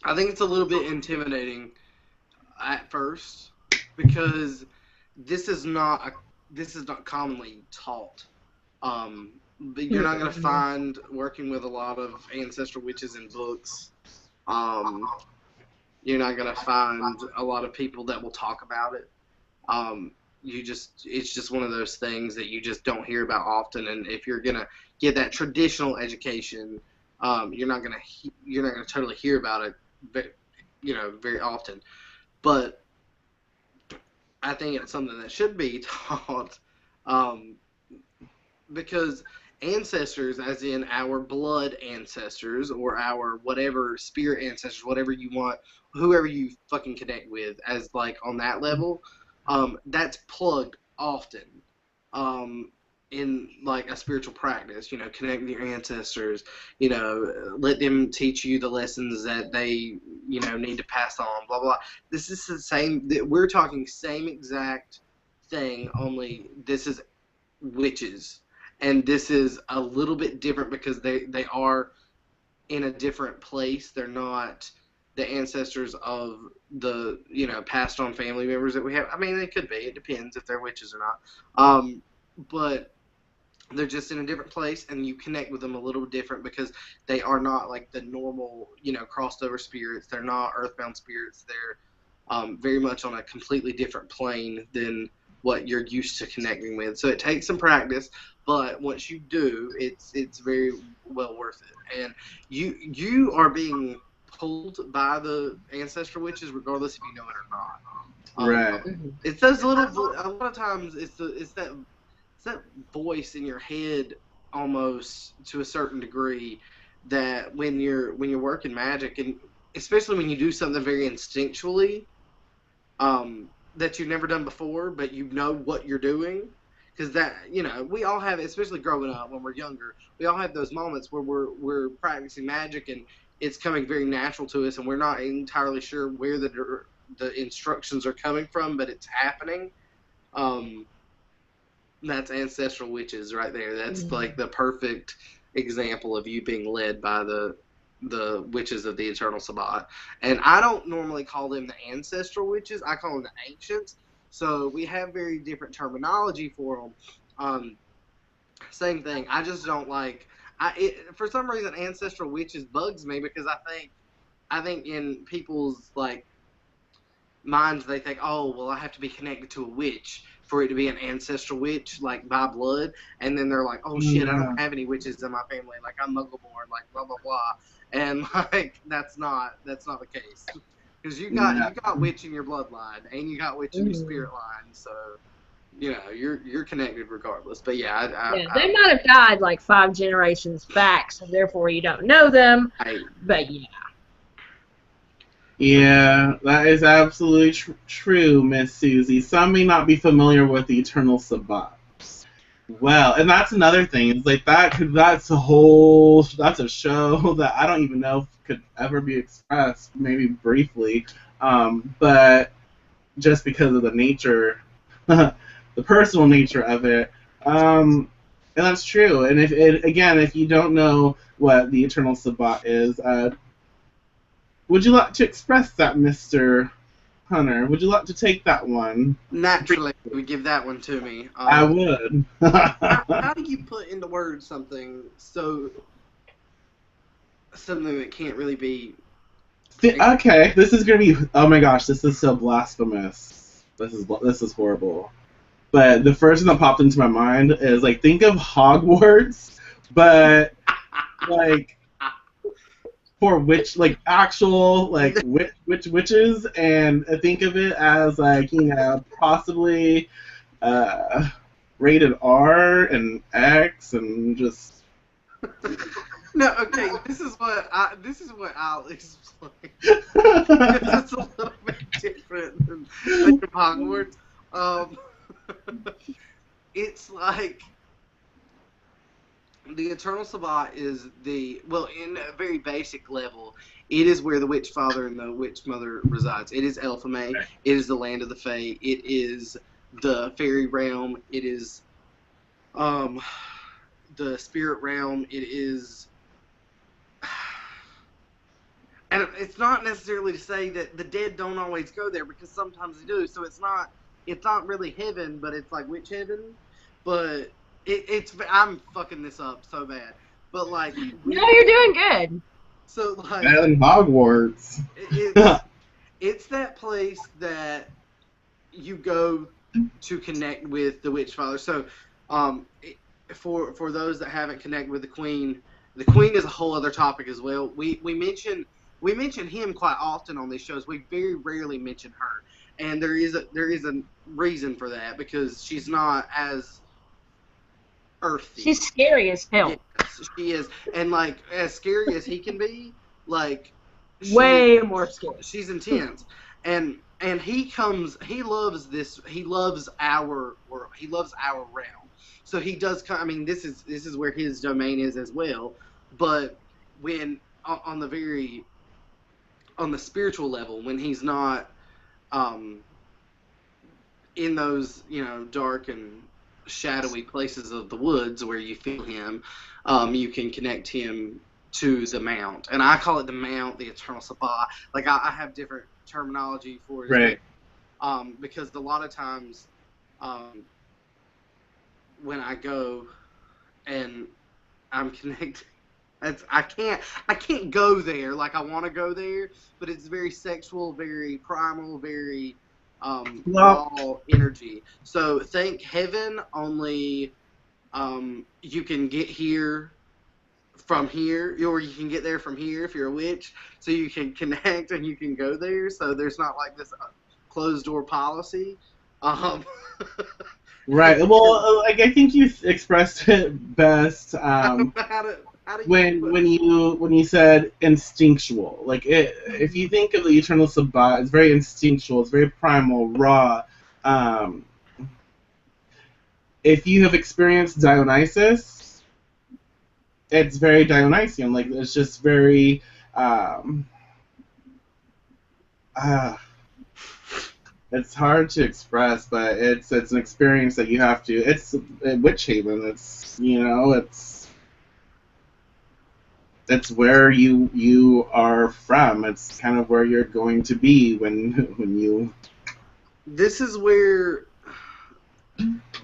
Speaker 1: it's a little bit intimidating at first because this is not commonly taught. But you're not going to find working with a lot of ancestral witches in books. You're not going to find a lot of people that will talk about it. It's just one of those things that you just don't hear about often. And if you're going to get that traditional education, you're not going to totally hear about it, very often. But I think it's something that should be taught, because ancestors, as in our blood ancestors or our whatever spirit ancestors, whatever you want, whoever you fucking connect with, as like on that level, that's plugged often. In like a spiritual practice, connect with your ancestors, let them teach you the lessons that they, need to pass on, blah, blah. This is the same, we're talking same exact thing, only this is witches. and this is a little bit different because they are in a different place. They're not the ancestors of the, passed on family members that we have. I mean, they could be. It depends if they're witches or not. But they're just in a different place, and you connect with them a little different because they are not like the normal, crossed over spirits. They're not earthbound spirits. They're very much on a completely different plane than what you're used to connecting with. So it takes some practice, but once you do, it's very well worth it. And you are being pulled by the ancestral witches, regardless if you know it or not.
Speaker 2: Right.
Speaker 1: It's those little. A lot of times, it's that voice in your head, almost to a certain degree, that when you're working magic, and especially when you do something very instinctually, that you've never done before, but you know what you're doing. Because that, we all have, especially growing up when we're younger, we all have those moments where we're practicing magic and it's coming very natural to us, and we're not entirely sure where the instructions are coming from, but it's happening. That's Ancestral Witches right there. That's like the perfect example of you being led by the witches of the Eternal Sabbat. And I don't normally call them the Ancestral Witches. I call them the Ancients. So we have very different terminology for them. Same thing. I just don't like. For some reason, Ancestral Witches bugs me because I think in people's like minds they think, oh well, I have to be connected to a witch for it to be an ancestral witch, like by blood, and then they're like, oh shit, I don't have any witches in my family, like I'm muggle-born, like blah blah blah, and like that's not the case, because you got witch in your bloodline and you got witch in your spirit line, so you're connected regardless. But yeah,
Speaker 3: they might have died like 5 generations back, so therefore you don't know them. But yeah.
Speaker 2: Yeah, that is absolutely true, Miss Susie. Some may not be familiar with the Eternal Sabbat. Well, and that's another thing. It's like that's a show that I don't even know if could ever be expressed, maybe briefly, but just because of the nature, the personal nature of it, and that's true. And if you don't know what the Eternal Sabbat is, would you like to express that, Mr. Hunter? Would you like to take that one?
Speaker 1: Naturally, you would give that one to me.
Speaker 2: I would.
Speaker 1: How do you put into words something that can't really be?
Speaker 2: Okay, this is gonna be. Oh my gosh, this is so blasphemous. This is horrible. But the first thing that popped into my mind is like, think of Hogwarts, but like. For actual witches, and think of it as like possibly rated R and X and just.
Speaker 1: No, okay. This is what I'll explain. It's a little bit different than Hogwarts. It's like. The Eternal Sabbat is in a very basic level, it is where the Witch Father and the Witch Mother resides. It is Elfame. It is the land of the Fae. It is the fairy realm. It is the spirit realm. It is... And it's not necessarily to say that the dead don't always go there, because sometimes they do. So it's not really heaven, but it's like witch heaven. But... I'm fucking this up so bad, but like.
Speaker 3: No, you're doing good.
Speaker 1: So like.
Speaker 2: And Hogwarts.
Speaker 1: It's that place that you go to connect with the Witch Father. So, for those that haven't connected with the Queen is a whole other topic as well. We mention him quite often on these shows. We very rarely mention her, and there is a reason for that, because she's not as earthy.
Speaker 3: She's scary as hell.
Speaker 1: Yes, she is, and like as scary as he can be, like
Speaker 3: way more scary.
Speaker 1: She's intense, and he loves our world. He loves our realm. So he does. I mean, this is where his domain is as well. But when on the spiritual level, when he's not in those dark and shadowy places of the woods where you feel him, you can connect him to the mount. And I call it the mount, the eternal Sabbat. Like, I have different terminology for it as
Speaker 2: Right.
Speaker 1: well. Because a lot of times when I go and I'm connected, I can't go there like I want to go there, but it's very sexual, very primal, very
Speaker 2: Well,
Speaker 1: raw energy. So think heaven, only you can get here from here, or you can get there from here if you're a witch. So you can connect and you can go there. So there's not like this closed door policy. Um,
Speaker 2: right. Well, like, I think you expressed it best
Speaker 1: how do, how do you
Speaker 2: when
Speaker 1: put?
Speaker 2: you said instinctual. Like, if you think of the Eternal Sabbat, it's very instinctual. It's very primal, raw. Um, if you have experienced Dionysus, it's very Dionysian. Like, it's just very. Um, uh, it's hard to express, but it's an experience that you have to. It's Witch Haven. It's where you are from. It's kind of where you're going to be when you.
Speaker 1: This is where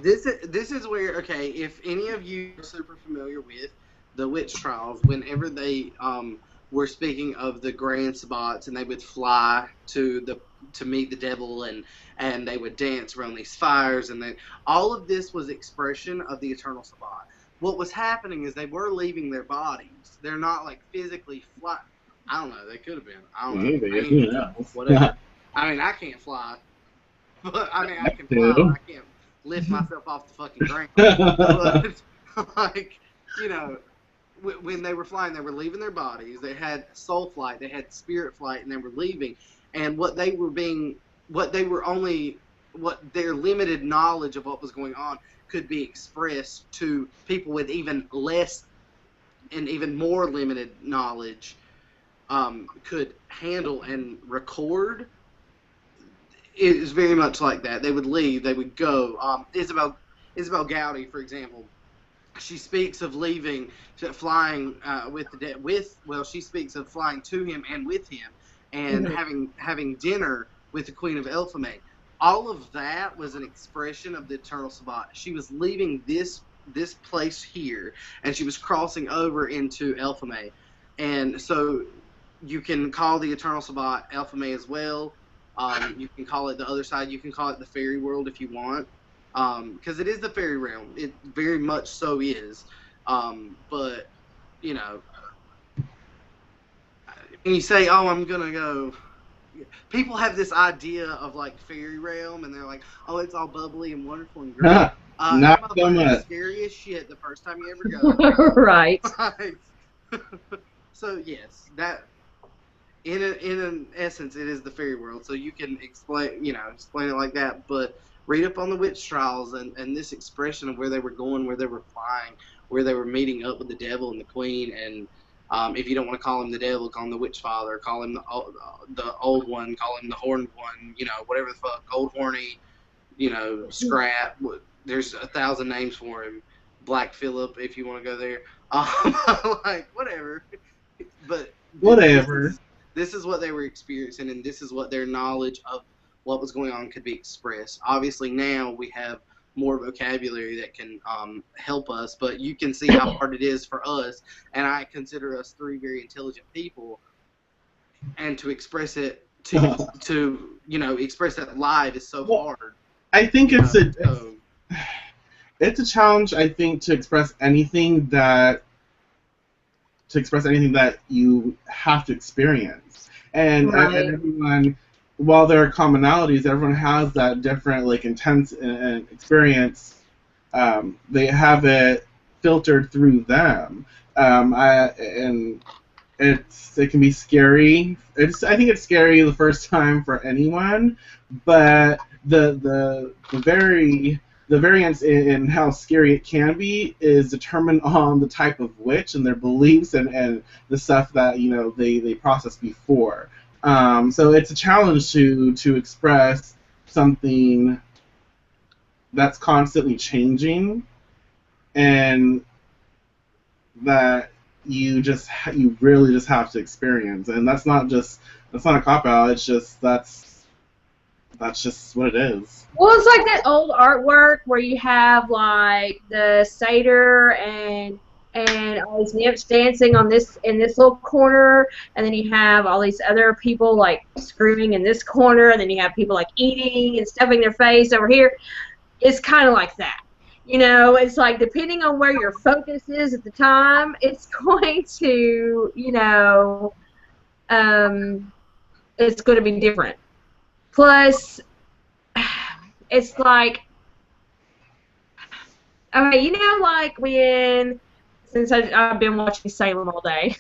Speaker 1: this is where, okay, if any of you are super familiar with the witch trials, whenever they were speaking of the grand sabbats and they would fly to meet the devil, and they would dance around these fires, and then all of this was expression of the eternal sabbat. What was happening is they were leaving their bodies. They're not like physically fly. I don't know. They could have been. I don't know. I
Speaker 2: Maybe,
Speaker 1: ain't,
Speaker 2: who knows?
Speaker 1: whatever. I mean, I can't fly, but I mean, I can fly, but
Speaker 2: Too.
Speaker 1: I can't lift myself off the fucking ground. But like, you know, when they were flying, they were leaving their bodies. They had soul flight, they had spirit flight, and they were leaving. And what their limited knowledge of what was going on could be expressed to people with even less and even more limited knowledge, could handle and record. It is very much like that. They would leave. They would go. Isabel Gowdy, for example, she speaks of leaving, flying with the dead. She speaks of flying to him and with him, and having dinner with the Queen of Elfame. All of that was an expression of the Eternal Sabbat. She was leaving this place here, and she was crossing over into Elfame, and so you can call the Eternal Sabbat Elfame as well. You can call it the other side. You can call it the fairy world if you want, because it is the fairy realm. It very much so is. But you know, when you say, "Oh, I'm gonna go," people have this idea of like fairy realm, and they're like, "Oh, it's all bubbly and wonderful and great." That
Speaker 2: Not so
Speaker 1: motherfucker is
Speaker 2: much.
Speaker 1: scary as shit the first time you ever go.
Speaker 3: Right.
Speaker 1: So yes, that in an essence, it is the fairy world. So you can explain it like that. But read up on the witch trials and this expression of where they were going, where they were flying, where they were meeting up with the devil and the queen. And if you don't want to call him the devil, call him the witch father, call him the old one, call him the horned one, whatever the fuck, old horny, scrap. There's 1,000 names for him. Black Phillip, if you want to go there. Like, whatever. But
Speaker 2: Whatever.
Speaker 1: this is what they were experiencing, and this is what their knowledge of what was going on could be expressed. Obviously, now we have more vocabulary that can help us, but you can see how hard it is for us, and I consider us three very intelligent people, and to express it to express that live is so hard.
Speaker 2: I think
Speaker 1: So,
Speaker 2: it's a challenge. I think to express anything that you have to experience, and
Speaker 3: Right.
Speaker 2: and everyone, while there are commonalities, everyone has that different like intense experience. They have it filtered through them, and it can be scary. I think it's scary the first time for anyone, but the variance in how scary it can be is determined on the type of witch and their beliefs and the stuff that they processed before. So it's a challenge to express something that's constantly changing, and that you really just have to experience, and that's not a cop out. It's just that's just what it is.
Speaker 3: Well, it's like that old artwork where you have like the satyr and all these nymphs dancing on this in this little corner, and then you have all these other people like screaming in this corner, and then you have people like eating and stuffing their face over here. It's kind of like that. You know, it's like depending on where your focus is at the time, it's going to, it's going to be different. Plus, it's like, okay, like since I've been watching Salem all day,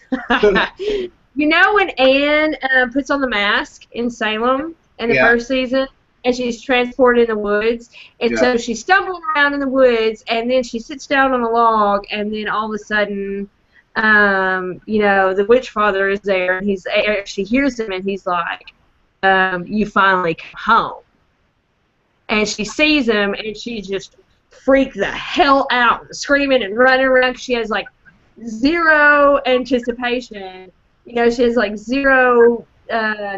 Speaker 3: when Anne puts on the mask in Salem in the first season, and she's transported in the woods, and so she's stumbling around in the woods, and then she sits down on a log, and then all of a sudden, the witch father is there, and she hears him, and he's like, you finally come home. And she sees him, and she just freaked the hell out, screaming and running around. She has, like, zero anticipation. She has, like, zero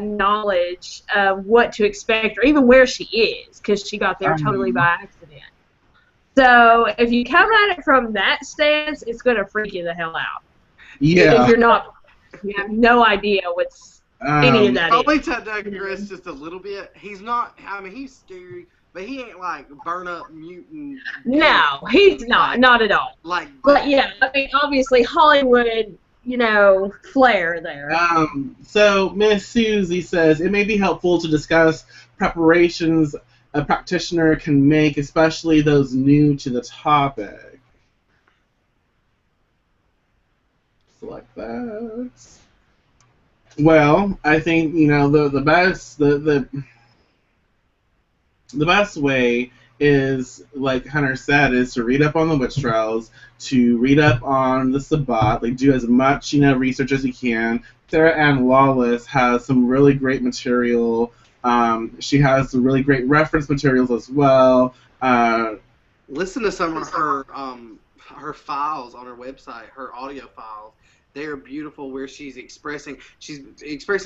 Speaker 3: knowledge of what to expect or even where she is, because she got there totally by accident. So if you come at it from that stance, it's going to freak you the hell out.
Speaker 2: Yeah.
Speaker 3: If you have no idea what's any of that is.
Speaker 1: Only to digress just a little bit. He's not, he's scary, but he ain't like burn up mutant.
Speaker 3: No, he's not at all. But yeah, obviously Hollywood, flair there.
Speaker 2: So Miss Susie says it may be helpful to discuss preparations a practitioner can make, especially those new to the topic. Select that. Well, I think the best way is, like Hunter said, is to read up on the witch trials, to read up on the Sabbat, like do as much research as you can. Sarah Ann Lawless has some really great material. She has some really great reference materials as well.
Speaker 1: Listen to some of her files on her website, her audio files. They are beautiful, where she's expressing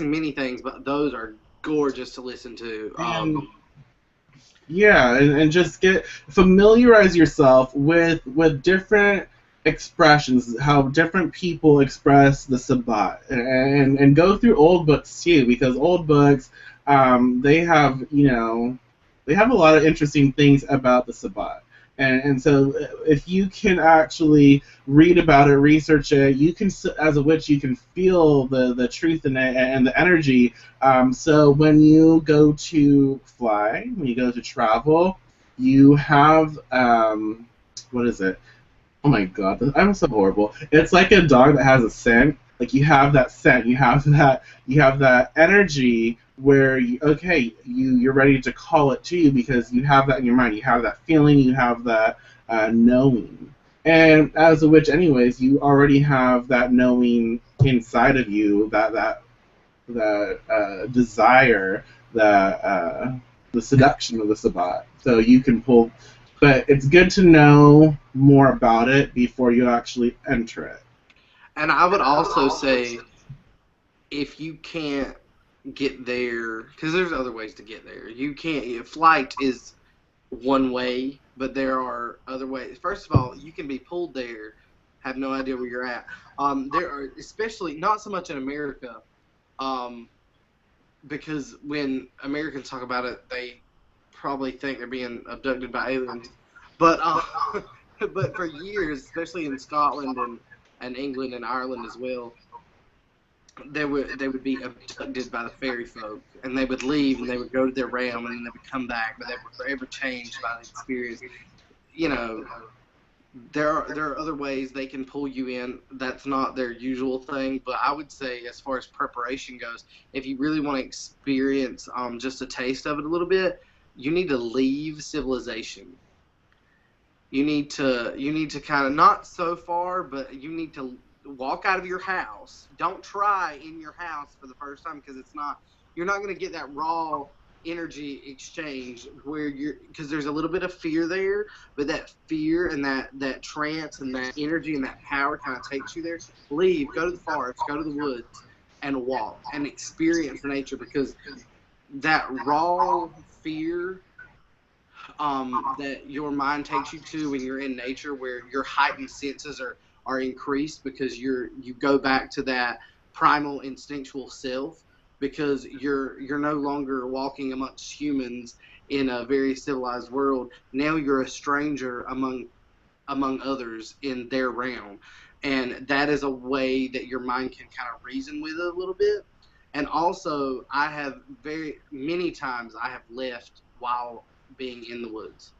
Speaker 1: many things, but those are gorgeous to listen to.
Speaker 2: Yeah, and just familiarize yourself with different expressions, how different people express the Sabbat, and go through old books too, because old books, they have a lot of interesting things about the Sabbat. And so if you can actually read about it, research it, you can, as a witch, you can feel the truth in it and the energy. So when you go to fly, when you go to travel, you have, what is it? Oh my god, I'm so horrible. It's like a dog that has a scent. Like you have that scent, you have that energy where you're ready to call it to you, because you have that in your mind, you have that feeling, you have that knowing. And as a witch, anyways, you already have that knowing inside of you, that desire, the seduction of the Sabbat. So you can pull, but it's good to know more about it before you actually enter it.
Speaker 1: And I would also say, if you can't get there, because there's other ways to get there. You can't. Flight is one way, but there are other ways. First of all, you can be pulled there, have no idea where you're at. There are, especially not so much in America, because when Americans talk about it, they probably think they're being abducted by aliens. But but for years, especially in Scotland and England and Ireland as well, they would be abducted by the fairy folk, and they would leave, and they would go to their realm, and then they would come back, but they were forever changed by the experience. There are other ways they can pull you in. That's not their usual thing, but I would say, as far as preparation goes, if you really want to experience just a taste of it a little bit, you need to leave civilization. You need to kind of, not so far, but you need to walk out of your house. Don't try in your house for the first time, because you're not going to get that raw energy exchange where because there's a little bit of fear there, but that fear and that trance and that energy and that power kind of takes you there. Leave, go to the forest, go to the woods, and walk and experience nature, because that raw fear that your mind takes you to when you're in nature, where your heightened senses are increased because you go back to that primal instinctual self, because you're no longer walking amongst humans in a very civilized world. Now you're a stranger among others in their realm, and that is a way that your mind can kind of reason with it a little bit. And also, I have very many times I have left while being in the woods.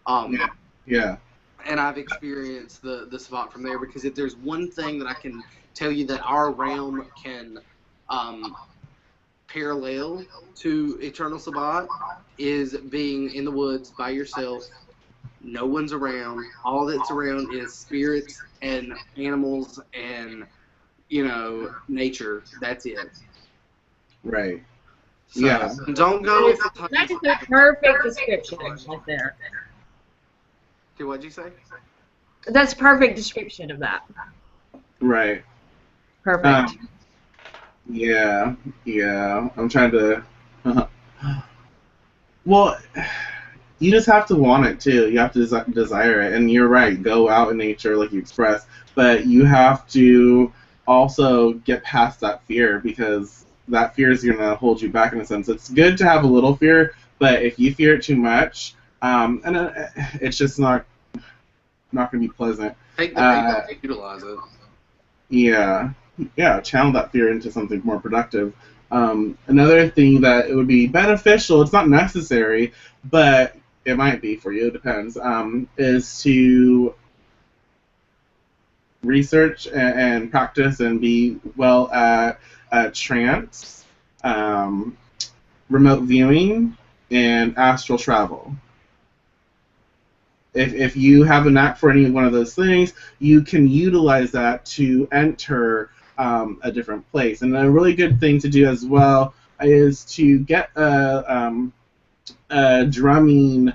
Speaker 2: Yeah. Yeah.
Speaker 1: And I've experienced the Sabbat from there, because if there's one thing that I can tell you that our realm can parallel to Eternal Sabbat, is being in the woods by yourself. No one's around. All that's around is spirits and animals and, nature. That's it.
Speaker 2: Right.
Speaker 1: So,
Speaker 2: yeah.
Speaker 1: Don't go with the
Speaker 3: That is a perfect description right there.
Speaker 1: What'd you say?
Speaker 3: That's a perfect description of that.
Speaker 2: Right.
Speaker 3: Perfect.
Speaker 2: Yeah. I'm trying to. Well, you just have to want it too. You have to desire it, and you're right. Go out in nature, like you expressed, but you have to also get past that fear, because that fear is going to hold you back in a sense. It's good to have a little fear, but if you fear it too much, it's just not going to be pleasant.
Speaker 1: Take the fear, utilize it.
Speaker 2: Yeah, channel that fear into something more productive. Another thing that it would be beneficial, it's not necessary, but it might be for you, it depends, is to research and practice and be well at trance, remote viewing, and astral travel. If you have a knack for any one of those things, you can utilize that to enter a different place. And a really good thing to do as well is to get a drumming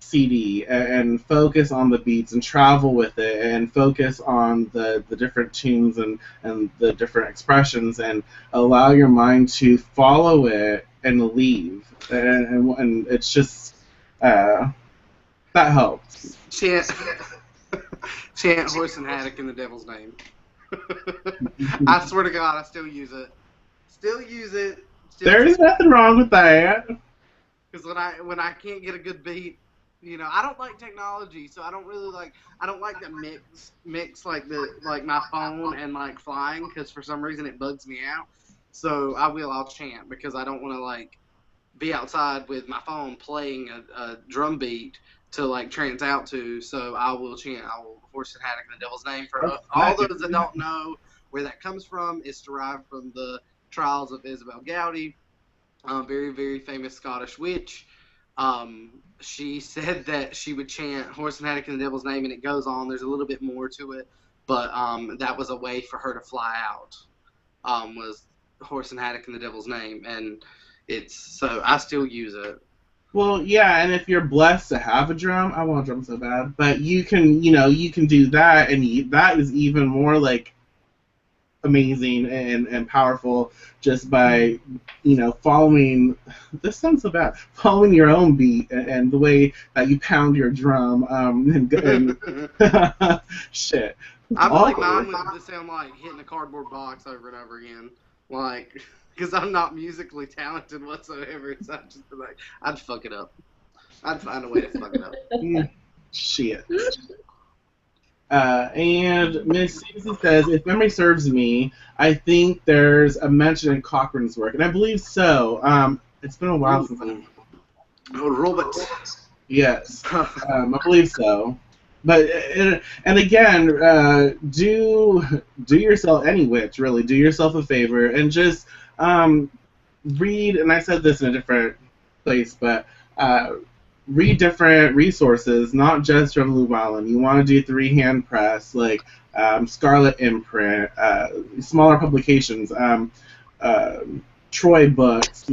Speaker 2: CD and focus on the beats and travel with it and focus on the different tunes and the different expressions, and allow your mind to follow it and leave. And it's just... that helps.
Speaker 1: Chant horse and haddock in the devil's name. I swear to God, I still use it.
Speaker 2: There's nothing wrong with that.
Speaker 1: Because when I can't get a good beat, I don't like technology, so I don't really like. I don't like to mix like my phone and like flying, because for some reason it bugs me out. So I'll chant, because I don't want to like be outside with my phone playing a drum beat to like trance out to. So I will chant. I will horse and haddock in the devil's name. For all those that don't know where that comes from, it's derived from the trials of Isabel Gowdy, very, very famous Scottish witch. She said that she would chant horse and haddock in the devil's name, and it goes on. There's a little bit more to it, but that was a way for her to fly out, was horse and haddock in the devil's name, and so I still use it.
Speaker 2: Well, yeah, and if you're blessed to have a drum, I want a drum so bad, but you can do that, and that is even more like amazing and powerful, just by following. This sounds so bad. Following your own beat and the way that you pound your drum, and shit.
Speaker 1: I feel like mine would sound like hitting a cardboard box over and over again, like. Because I'm not musically talented whatsoever, so I'd fuck it up. I'd find a way to fuck it up.
Speaker 2: Shit. And Miss Susie says, if memory serves me, I think there's a mention in Cochrane's work, and I believe so. It's been a while since I've...
Speaker 1: Oh, Robert.
Speaker 2: Yes. I believe so. But and again, do yourself, any witch really, do yourself a favor and just read. And I said this in a different place, but read different resources, not just from Llewellyn. You want to do three-hand press, like Scarlet Imprint, smaller publications, Troy books.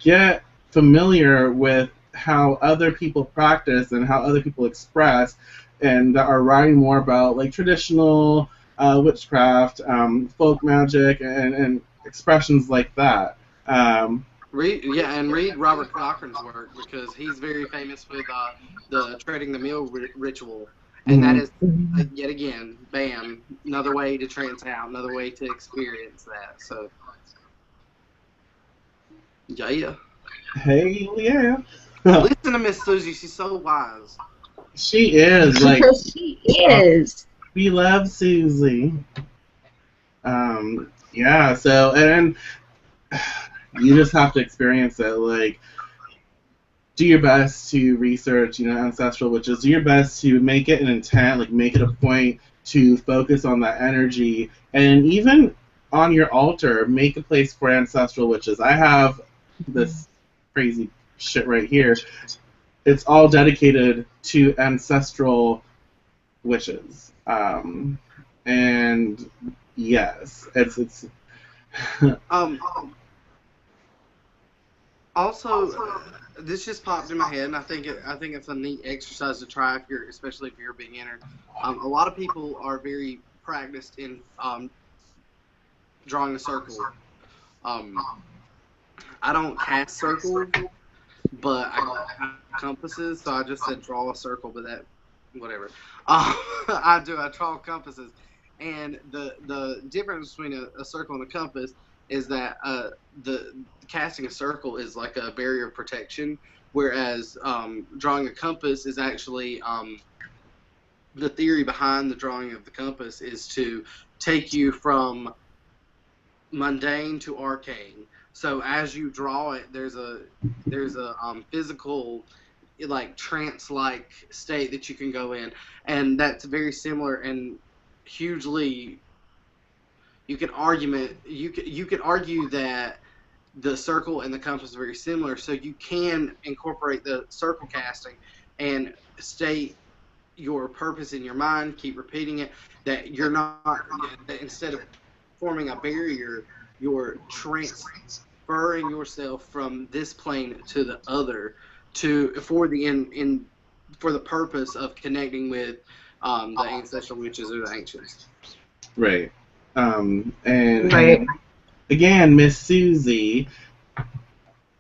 Speaker 2: get familiar with how other people practice and how other people express, and that are writing more about like traditional witchcraft, folk magic, and expressions like that. Um,
Speaker 1: Read Robert Cochrane's work, because he's very famous with the treading the meal ritual, and that
Speaker 2: mhm.
Speaker 1: is yet again, bam, another way to trance out, another way to experience that. So yeah,
Speaker 2: Hey, yeah.
Speaker 1: listen to Miss Susie, she's so wise.
Speaker 2: She is like,
Speaker 3: She is.
Speaker 2: we love Susie. Yeah. So and you just have to experience it. Like, do your best to research, ancestral witches. Do your best to make it an intent, like make it a point to focus on that energy, and even on your altar, make a place for ancestral witches. I have this crazy shit right here. It's all dedicated to ancestral witches. And yes, it's
Speaker 1: Um, Also, this just popped in my head, and I think it's a neat exercise to try, especially if you're a beginner. A lot of people are very practiced in drawing a circle. Um, I don't cast circles, but I compasses, so I just said draw a circle, but that whatever. I do. I draw compasses, and the difference between a circle and a compass is that the casting a circle is like a barrier of protection, whereas drawing a compass is actually the theory behind the drawing of the compass is to take you from mundane to arcane. So as you draw it, there's a physical, like trance-like state that you can go in, and that's very similar and hugely. You could argue that the circle and the compass are very similar, so you can incorporate the circle casting and state your purpose in your mind, keep repeating it, that you're not, that instead of forming a barrier, you're transferring yourself from this plane to the other for the for the purpose of connecting with the ancestral witches or the ancients.
Speaker 2: right. And
Speaker 3: Right.
Speaker 2: again, Miss Susie,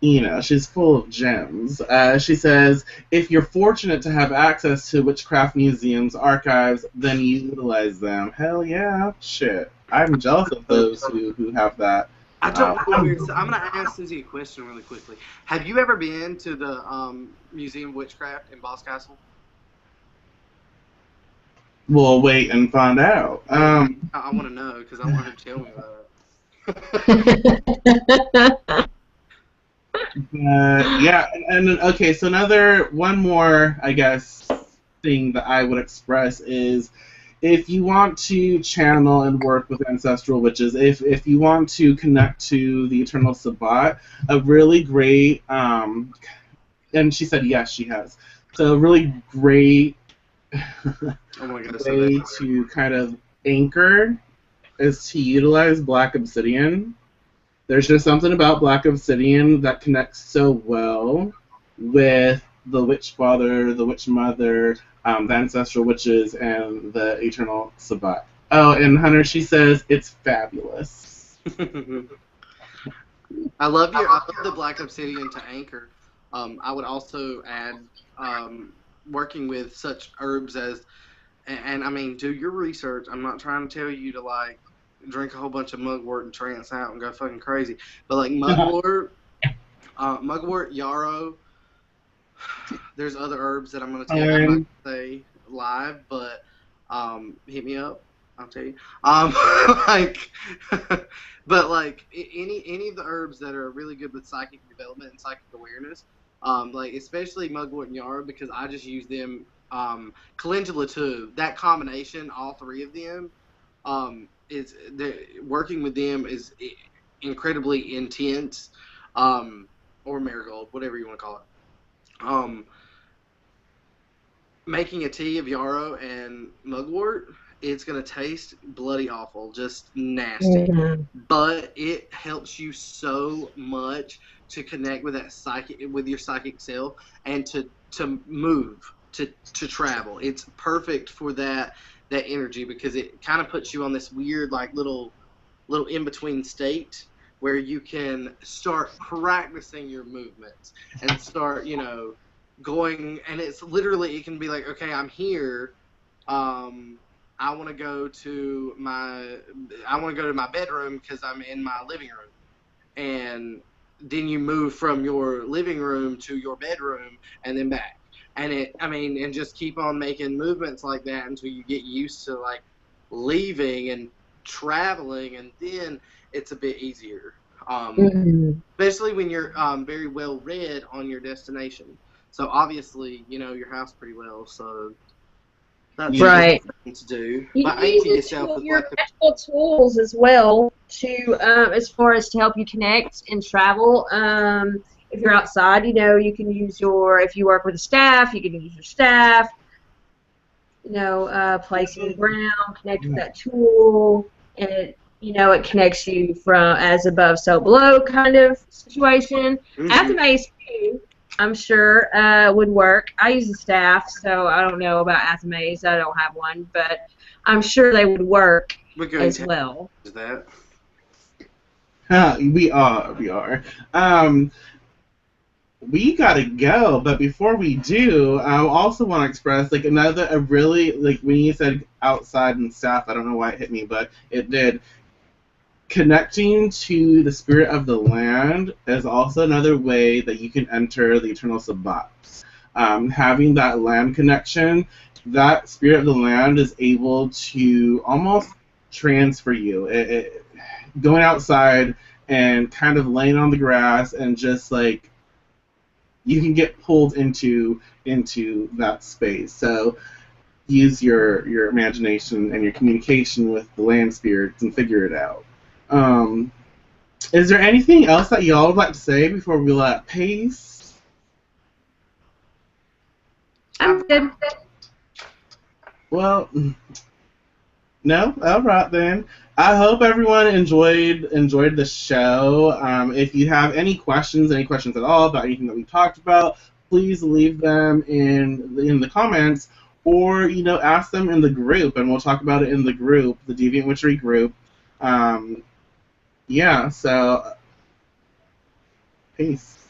Speaker 2: she's full of gems. She says, if you're fortunate to have access to witchcraft museums, archives, then utilize them. Hell yeah. Shit. I'm jealous of those who have that.
Speaker 1: I don't know where I'm going to ask Susie a question really quickly. Have you ever been to the Museum of Witchcraft in Boss Castle?
Speaker 2: We'll wait and find out.
Speaker 1: Yeah, I want to know because I want her to tell me about it.
Speaker 2: Yeah, and then, okay, so one more, I guess, thing that I would express is, if you want to channel and work with ancestral witches, if you want to connect to the eternal Sabbat, a really great, and she said yes, she has. So a really great
Speaker 1: Oh my goodness,
Speaker 2: way to kind of anchor is to utilize black obsidian. There's just something about black obsidian that connects so well with the witch father, the witch mother, the ancestral witches, and the eternal Sabbat. Oh, and Hunter, she says it's fabulous.
Speaker 1: I love the black obsidian to anchor. I would also add working with such herbs as, and I mean, do your research. I'm not trying to tell you to like drink a whole bunch of mugwort and trance out and go fucking crazy, but like mugwort, yarrow. There's other herbs that I'm going to tell you. I'm not going to say live, but hit me up. I'll tell you. Like, but like any of the herbs that are really good with psychic development and psychic awareness, like especially mugwort and yarrow, because I just use them. Calendula too. That combination, all three of them, is working with them is incredibly intense. Or marigold, whatever you want to call it. Making a tea of yarrow and mugwort it's going to taste bloody awful, just nasty. But it helps you so much to connect with that with your psychic self, and to move, to travel. It's perfect for that energy, because it kind of puts you on this weird, like, little in between state where you can start practicing your movements and start, going. And it's literally, it can be like, okay, I'm here. I want to go to my bedroom because I'm in my living room, and then you move from your living room to your bedroom and then back, and and just keep on making movements like that until you get used to, like, leaving and traveling, and then it's a bit easier, especially when you're very well read on your destination. So obviously, you know your house pretty well, so that's
Speaker 3: right.
Speaker 1: Thing to do.
Speaker 3: You
Speaker 1: But
Speaker 3: use
Speaker 1: yourself with,
Speaker 3: your
Speaker 1: like,
Speaker 3: magical tools as well to, as far as to help you connect and travel. If you're outside, you can use if you work with a staff, you can use your staff. Place on the ground, connect with that tool, and it connects you from as above, so below kind of situation. Athames too, I'm sure would work. I use a staff, so I don't know about Athames. I don't have one, but I'm sure they would work as well.
Speaker 1: Is that?
Speaker 2: We are. We gotta go, but before we do, I also want to express, like, a really, like, when you said outside and staff, I don't know why it hit me, but it did. Connecting to the spirit of the land is also another way that you can enter the eternal Sabbat. Having that land connection, that spirit of the land is able to almost transfer you. Going outside and kind of laying on the grass and just, like, you can get pulled into that space. So use your imagination and your communication with the land spirits and figure it out. Is there anything else that y'all would like to say before we let Pace?
Speaker 3: I'm good.
Speaker 2: Well, no? All right, then. I hope everyone enjoyed the show. If you have any questions at all about anything that we talked about, please leave them in the comments, or ask them in the group, and we'll talk about it in the group, the Deviant Witchery group. Yeah. So, peace.